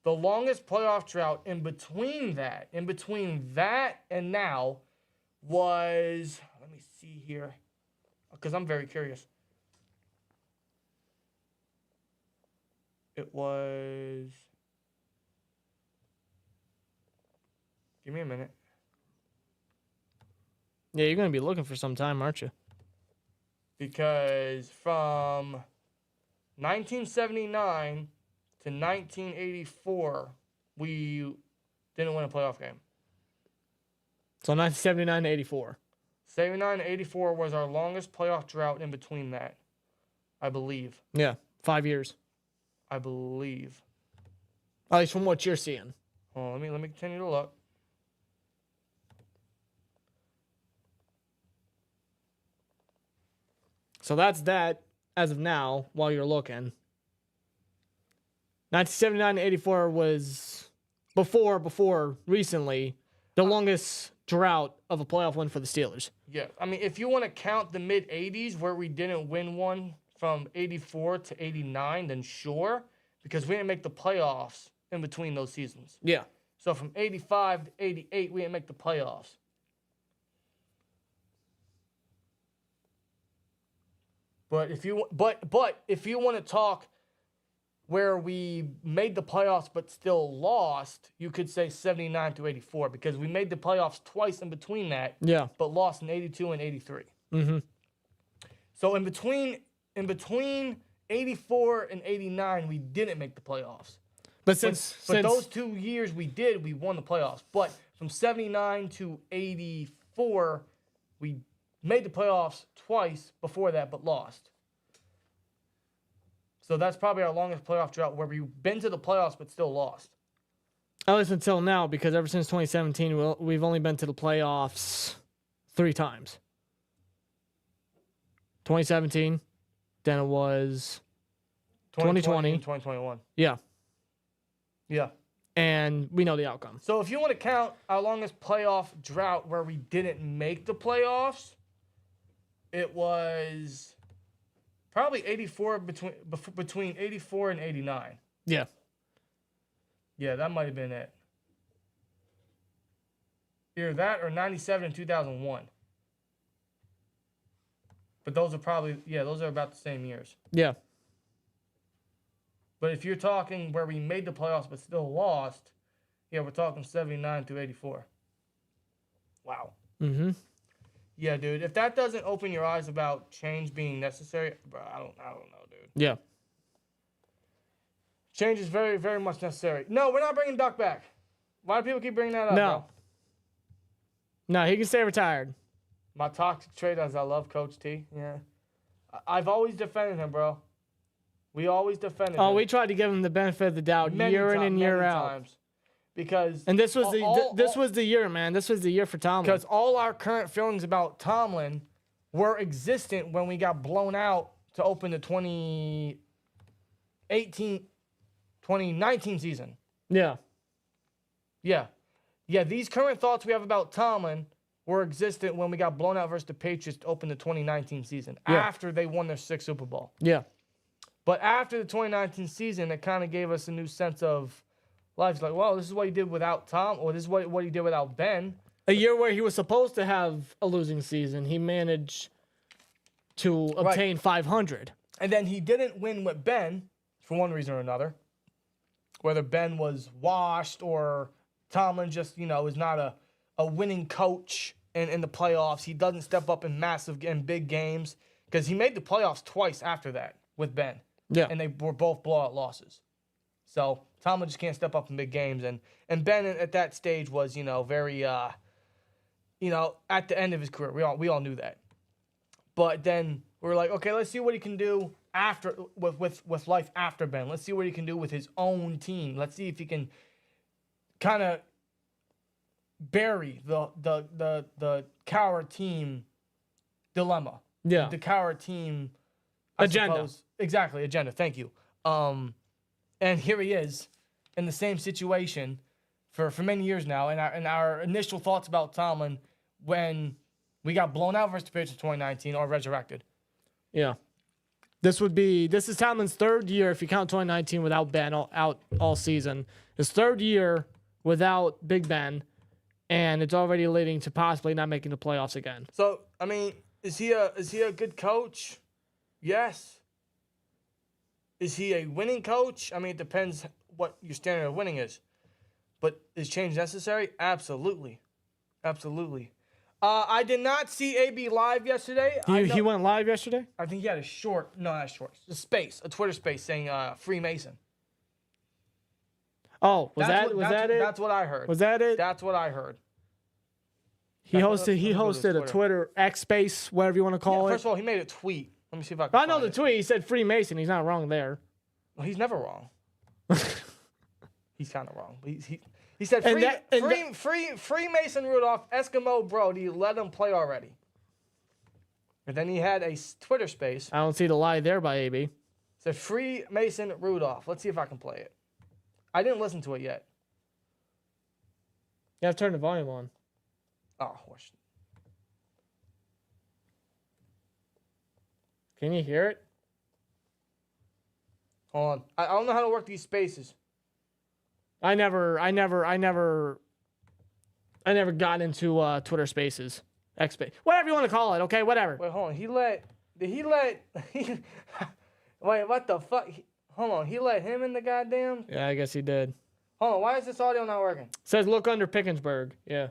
The longest playoff drought in between that and now was, let me see here, because I'm very curious. It was, give me a minute. Yeah, you're going to be looking for some time, aren't you? Because from 1979 to 1984, we didn't win a playoff game. So 1979 to 84. 79 to 84 was our longest playoff drought in between that, I believe. Yeah, 5 years. I believe. At least from what you're seeing. Oh, let me continue to look. So that's that as of now while you're looking. 1979 to 84 was before recently the longest drought of a playoff win for the Steelers. Yeah, I mean, if you want to count the mid-'80s where we didn't win one from 84 to 89, then sure, because we didn't make the playoffs in between those seasons. Yeah. So from 85 to 88, we didn't make the playoffs. But if you want to talk where we made the playoffs but still lost, you could say 79 to 84 because we made the playoffs twice in between that. Yeah. But lost in 82 and 83. Mm-hmm. So in between 84 and 89, we didn't make the playoffs. But But those 2 years we won the playoffs. But from 79 to 84, we made the playoffs twice before that, but lost. So that's probably our longest playoff drought where we've been to the playoffs but still lost. At least until now, because ever since 2017, we've only been to the playoffs 3 times. 2017, then it was 2020 and 2021. Yeah. Yeah. And we know the outcome. So if you want to count our longest playoff drought where we didn't make the playoffs, it was probably 84 between 84 and 89. Yeah. Yeah, that might have been it. Either that or 97 and 2001. But those are those are about the same years. Yeah. But if you're talking where we made the playoffs but still lost, yeah, we're talking 79 through 84. Wow. Mm-hmm. Yeah, dude. If that doesn't open your eyes about change being necessary, bro, I don't know, dude. Yeah. Change is very, very much necessary. No, we're not bringing Duck back. Why do people keep bringing that up, No. bro? No, he can stay retired. My toxic trait is I love Coach T. Yeah. I've always defended him, bro. We always defended him. Oh, we tried to give him the benefit of the doubt year in and year out. Times. Because this was the year, man. This was the year for Tomlin. Because all our current feelings about Tomlin were existent when we got blown out to open the 2019 season. Yeah. Yeah. Yeah, these current thoughts we have about Tomlin were existent when we got blown out versus the Patriots to open the 2019 season after they won their 6th Super Bowl. Yeah. But after the 2019 season, it kind of gave us a new sense of life. It's like, well, this is what he did without Tom, or this is what he did without Ben. A year where he was supposed to have a losing season, he managed to obtain 500. And then he didn't win with Ben for one reason or another. whether Ben was washed or Tomlin just, is not a winning coach in the playoffs. He doesn't step up in massive and big games because he made the playoffs twice after that with Ben. Yeah. And they were both blowout losses. So Tomlin just can't step up in big games. And Ben at that stage was, very, at the end of his career. We all knew that. But then we were like, okay, let's see what he can do after with life after Ben. Let's see what he can do with his own team. Let's see if he can kind of bury the coward team dilemma. Yeah. The coward team agenda. Exactly, agenda. Thank you. And here he is in the same situation for many years now. And our initial thoughts about Tomlin when we got blown out versus the Patriots in 2019 are resurrected. Yeah. This is Tomlin's third year, if you count 2019 without Ben out all season. His third year without Big Ben, and it's already leading to possibly not making the playoffs again. So, I mean, is he a good coach? Yes. Is he a winning coach? I mean, it depends what your standard of winning is. But is change necessary? Absolutely. Absolutely. I did not see AB live yesterday. He went live yesterday? I think he had a Twitter space saying Freemason. Oh, was that it? That's what I heard. Was that it? That's what I heard. He hosted a Twitter X space, whatever you want to call it. First of all, he made a tweet. Let me see if I can I know the tweet. He said Freemason. He's not wrong there. Well, he's never wrong. He's kind of wrong. But he said Freemason Rudolph, Eskimo Brody, let him play already. And then he had a Twitter space. I don't see the lie there by AB. Said Freemason Rudolph. Let's see if I can play it. I didn't listen to it yet. You have to turn the volume on. Oh, horse. Can you hear it? Hold on. I don't know how to work these spaces. I never got into Twitter Spaces, X Space, whatever you want to call it. Okay, whatever. Wait, hold on. Wait, what the fuck? Hold on. He let him in the goddamn. Yeah, I guess he did. Hold on. Why is this audio not working? It says look under Pickensburg. Yeah.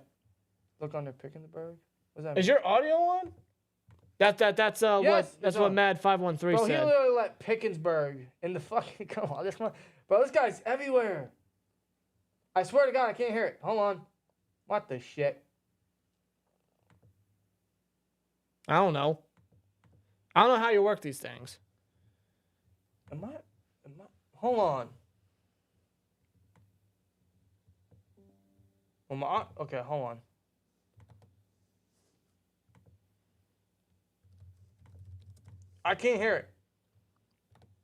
Look under Pickensburg. What's that? Is your audio on? That's Yes, what Mad 513 bro, said. He literally let Pickensburg in the fucking. Come on, this guy's everywhere. I swear to God, I can't hear it. Hold on. What the shit? I don't know. I don't know how you work these things. Am I? Hold on. Okay, hold on. I can't hear it.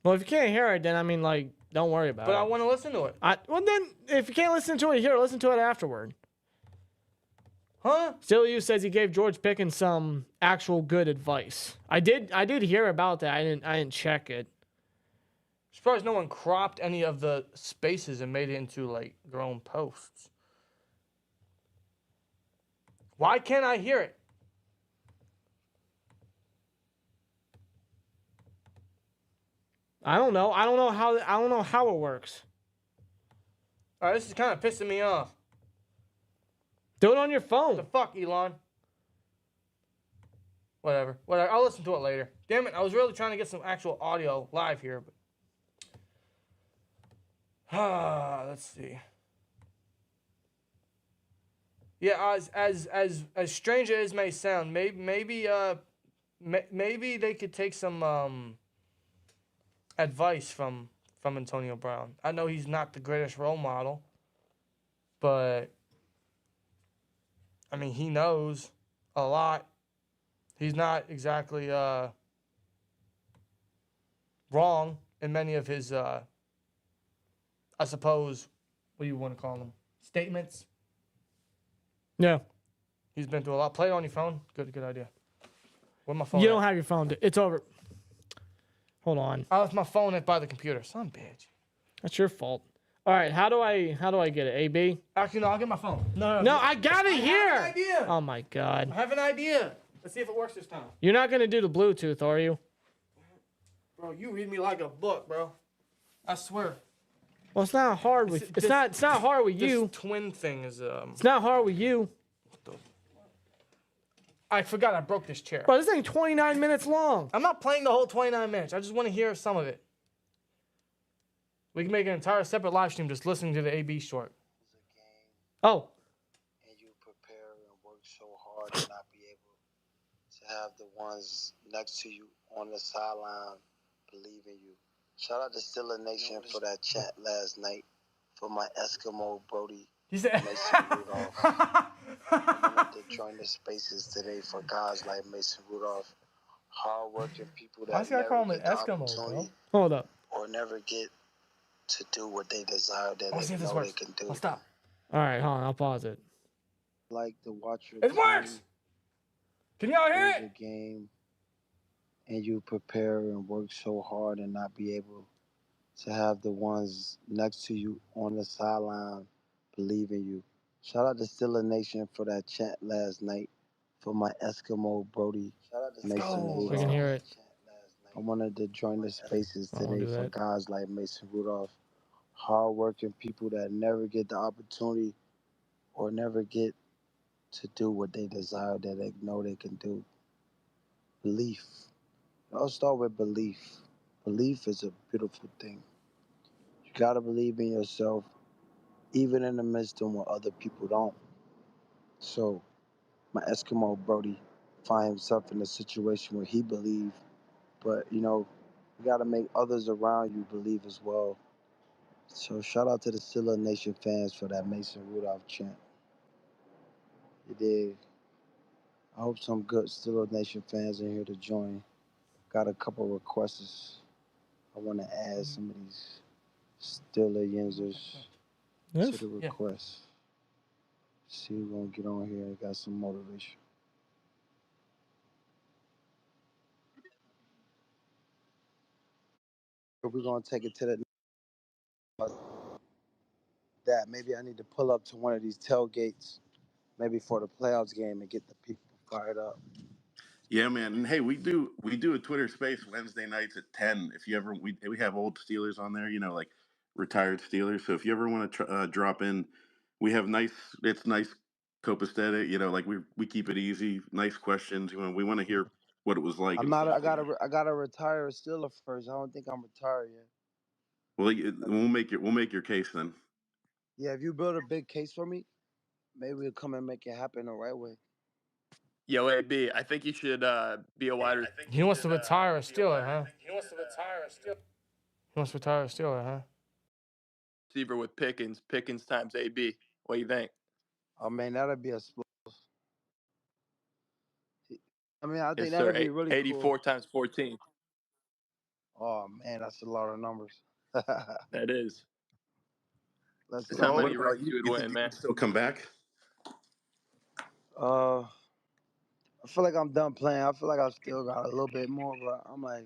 Well, if you can't hear it, then I mean, like, don't worry about it. But I want to listen to it. Well, then, if you can't listen to it here, listen to it afterward. Huh? Still, you says he gave George Pickens some actual good advice. I did hear about that. I didn't check it. Surprised no one cropped any of the spaces and made it into like their own posts. Why can't I hear it? I don't know. I don't know how it works. All right, this is kind of pissing me off. Do it on your phone. What the fuck, Elon? Whatever. I'll listen to it later. Damn it, I was really trying to get some actual audio live here, but let's see. Yeah, as strange as it may sound, maybe they could take some advice from Antonio Brown. I know he's not the greatest role model, but I mean, he knows a lot. He's not exactly wrong in many of his, I suppose, what do you want to call them? Statements. Yeah. He's been through a lot. Play it on your phone. Good idea. Where's my phone? You don't have your phone. It's over. Hold on. I left my phone by the computer. Son of a bitch. That's your fault. All right, how do I get it? AB? Actually, no, I'll get my phone. No, I got it here. I have an idea. Oh my God. I have an idea. Let's see if it works this time. You're not gonna do the Bluetooth, are you? Bro, you read me like a book, bro. I swear. Well, it's not hard with it's not hard with you. This twin thing is It's not hard with you. I forgot I broke this chair. Bro, this thing 29 minutes long. I'm not playing the whole 29 minutes. I just want to hear some of it. We can make an entire separate live stream just listening to the AB short. Oh. And you prepare and work so hard to not be able to have the ones next to you on the sideline believe in you. Shout out to Steelers Nation for that chat last night for my Eskimo Brody. He said Mason Rudolph. I wanted to join the spaces today for guys like Mason Rudolph, hardworking people that never call him an get the Eskimo, opportunity bro? Hold up. or never get to do what they desire that Let's see they if this know works. they can do. I'll stop. All right, hold on. I'll pause it. Like to watch your It works. Can y'all hear lose it? a game and you prepare and work so hard and not be able to have the ones next to you on the sideline believe in you. Shout out to Steelers Nation for that chat last night for my Eskimo Brody. Shout out to Mason Rudolph. We can hear it. I wanted to join the spaces I'll today do for that. guys like Mason Rudolph, hardworking people that never get the opportunity or never get to do what they desire that they know they can do. Belief. I'll start with belief. Belief is a beautiful thing. You gotta believe in yourself, even in the midst of when other people don't. So, my Eskimo Brody find himself in a situation where he believed, but you gotta make others around you believe as well. So shout out to the Steelers Nation fans for that Mason Rudolph chant. You dig? I hope some good Steelers Nation fans are here to join. Got a couple requests. I want to add some of these Steelers Yinzers to the request. See who's gonna get on here and got some motivation. But we're gonna take it to the that maybe I need to pull up to one of these tailgates, maybe for the playoffs game and get the people fired up. Yeah, man. And hey, we do a Twitter space Wednesday nights at 10. If you ever we have old Steelers on there, like retired Steelers. So if you ever want to drop in, we have nice copacetic, like we keep it easy, nice questions. We want to hear what it was like. I'm not. I gotta retire a Steeler first. I don't think I'm retired yet. Well, we'll make your case then. Yeah, if you build a big case for me, maybe we'll come and make it happen the right way. Yo, AB, I think you should be a wide receiver. He wants to retire a Steeler, huh? He wants to retire a Steeler, huh? Receiver with Pickens times AB. What do you think? Oh man, that'd be a split. I mean, I think Yes, that'd sir. be really 84 cool. times 14. Oh man, that's a lot of numbers. That is. Let's That's go. how many rings you would think win, you man. can still come back? I feel like I'm done playing. I feel like I still got a little bit more, but I'm like,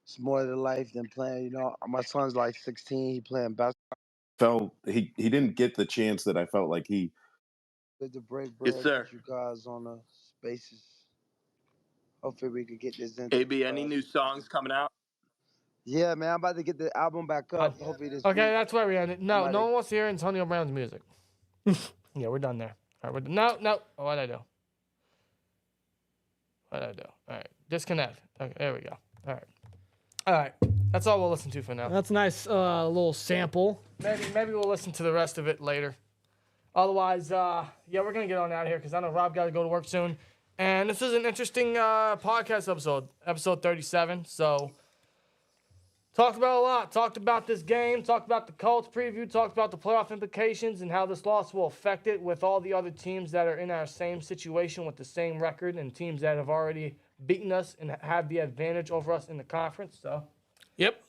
it's more to life than playing. My son's like 16. He playing basketball. He didn't get the chance that I felt like he. Good to break bread Yes, sir. with you guys on the spaces. Hopefully we could get this in. AB, any new songs coming out? Yeah, man, I'm about to get the album back up. Hopefully this Okay, week. that's where we ended. No one wants to hear Antonio Brown's music. Yeah, we're done there. All right, no. Oh, what'd I do? All right, disconnect. Okay, there we go. All right. That's all we'll listen to for now. That's a nice little sample. Maybe we'll listen to the rest of it later. Otherwise, we're gonna get on out of here because I know Rob got to go to work soon. And this is an interesting podcast episode 37. So, talked about a lot. Talked about this game. Talked about the Colts preview. Talked about the playoff implications and how this loss will affect it with all the other teams that are in our same situation with the same record and teams that have already beaten us and have the advantage over us in the conference. So, yep.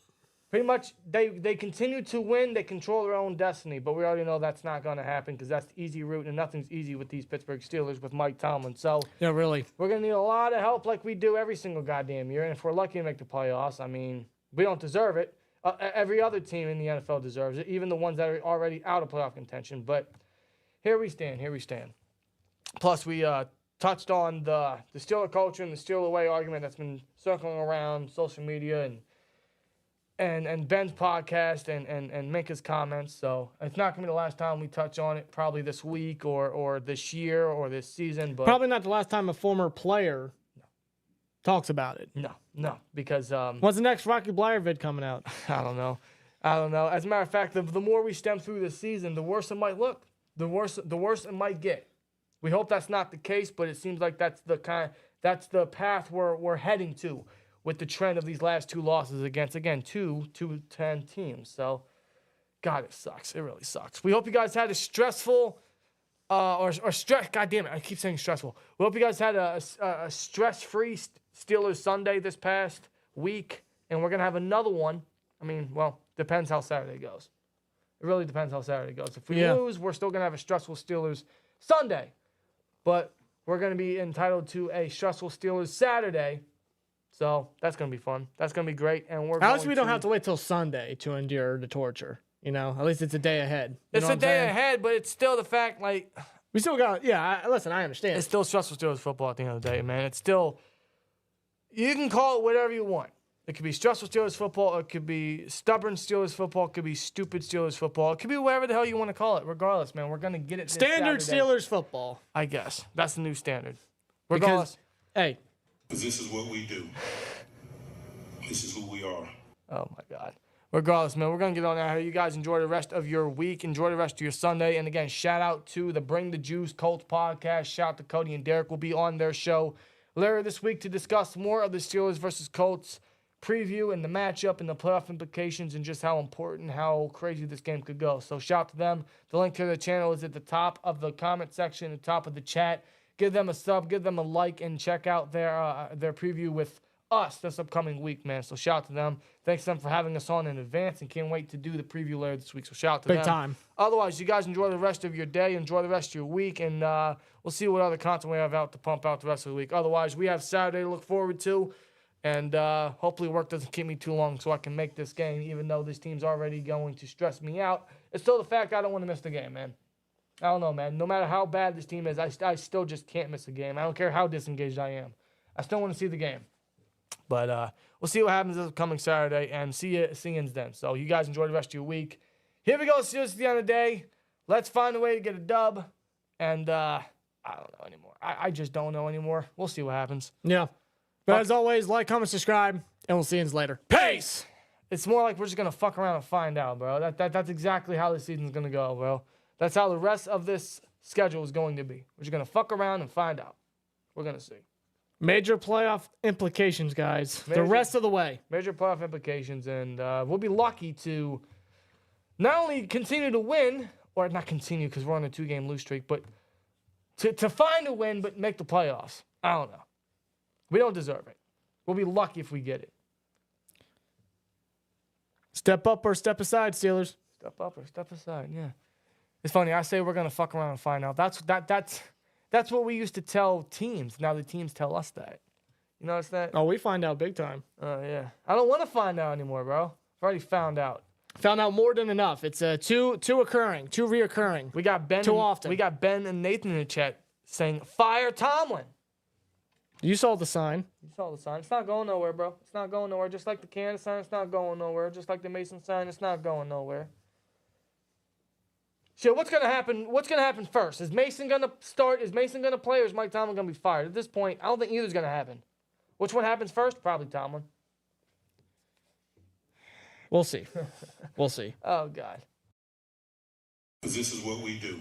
Pretty much, they continue to win. They control their own destiny, but we already know that's not going to happen because that's the easy route, and nothing's easy with these Pittsburgh Steelers with Mike Tomlin. So, yeah, really, we're going to need a lot of help like we do every single goddamn year. And if we're lucky to make the playoffs, I mean, we don't deserve it. Every other team in the NFL deserves it, even the ones that are already out of playoff contention. But here we stand. Plus, we touched on the Steeler culture and the Steeler way argument that's been circling around social media and Ben's podcast and make his comments. So it's not going to be the last time we touch on it, probably this week or this year or this season. But probably not the last time a former player talks about it. No, because when's the next Rocky Blyer vid coming out? I don't know. As a matter of fact, the more we stem through this season, the worse it might look. The worse it might get. We hope that's not the case, but it seems like that's the path we're heading to with the trend of these last two losses against, again, two 10 teams. So, God, it sucks. It really sucks. We hope you guys had a stressful or stress. God damn it, I keep saying stressful. We hope you guys had a stress-free Steelers Sunday this past week, and we're gonna have another one. I mean, well, depends how Saturday goes. It really depends how Saturday goes. If we lose, we're still going to have a stressful Steelers Sunday. But we're going to be entitled to a stressful Steelers Saturday. So that's going to be fun. That's going to be great. And at least we don't have to wait till Sunday to endure the torture. You know, at least it's a day ahead. It's a day ahead, but it's still the fact, like... We still got... Yeah, listen, I understand. It's still stressful Steelers football at the end of the day, man. It's still... You can call it whatever you want. It could be stressful Steelers football. It could be stubborn Steelers football. It could be stupid Steelers football. It could be whatever the hell you want to call it. Regardless, man, we're going to get it this Standard Saturday. Steelers football. I guess. That's the new standard. Regardless. Hey. Because this is what we do. This is who we are. Oh, my God. Regardless, man, we're going to get on out here. You guys enjoy the rest of your week. Enjoy the rest of your Sunday. And, again, shout out to the Bring the Juice Colts podcast. Shout out to Cody and Derek. Will be on their show later this week to discuss more of the Steelers versus Colts preview and the matchup and the playoff implications and just how important, how crazy this game could go. So shout out to them. The link to the channel is at the top of the comment section, the top of the chat. Give them a sub, give them a like, and check out their preview with us this upcoming week, man. So shout out to them. Thanks to them for having us on in advance and can't wait to do the preview later this week. So shout out to them. Big time. Otherwise, you guys enjoy the rest of your day. Enjoy the rest of your week. And we'll see what other content we have out to pump out the rest of the week. Otherwise, we have Saturday to look forward to. And hopefully work doesn't keep me too long so I can make this game, even though this team's already going to stress me out. It's still the fact I don't want to miss the game, man. I don't know, man. No matter how bad this team is, I still just can't miss the game. I don't care how disengaged I am. I still want to see the game. But we'll see what happens this coming Saturday, and see you then. So you guys enjoy the rest of your week. Here we go. Steelers at the end of the day. Let's find a way to get a dub. And I don't know anymore. I just don't know anymore. We'll see what happens. Yeah. But as always, like, comment, subscribe, and we'll see you later. Peace! It's more like we're just going to fuck around and find out, bro. That's exactly how this season's going to go, bro. That's how the rest of this schedule is going to be. We're just going to fuck around and find out. We're going to see. Major playoff implications, guys. The rest of the way. Major playoff implications, and we'll be lucky to not only continue to win, or not continue because we're on a 2-game lose streak, but to find a win but make the playoffs. I don't know. We don't deserve it. We'll be lucky if we get it. Step up or step aside, Steelers. Step up or step aside, yeah. It's funny. I say we're going to fuck around and find out. That's what we used to tell teams. Now the teams tell us that. You notice that? Oh, we find out big time. Oh, yeah. I don't want to find out anymore, bro. I've already found out. Found out more than enough. It's two reoccurring. We got Ben. Too often. We got Ben and Nathan in the chat saying, fire Tomlin. You saw the sign. You saw the sign. It's not going nowhere, bro. It's not going nowhere. Just like the Kansas sign, it's not going nowhere. Just like the Mason sign, it's not going nowhere. So what's gonna happen? What's gonna happen first? Is Mason gonna start? Is Mason gonna play, or is Mike Tomlin gonna be fired? At this point, I don't think either's gonna happen. Which one happens first? Probably Tomlin. We'll see. We'll see. Oh God. Because this is what we do.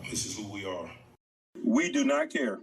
This is who we are. We do not care.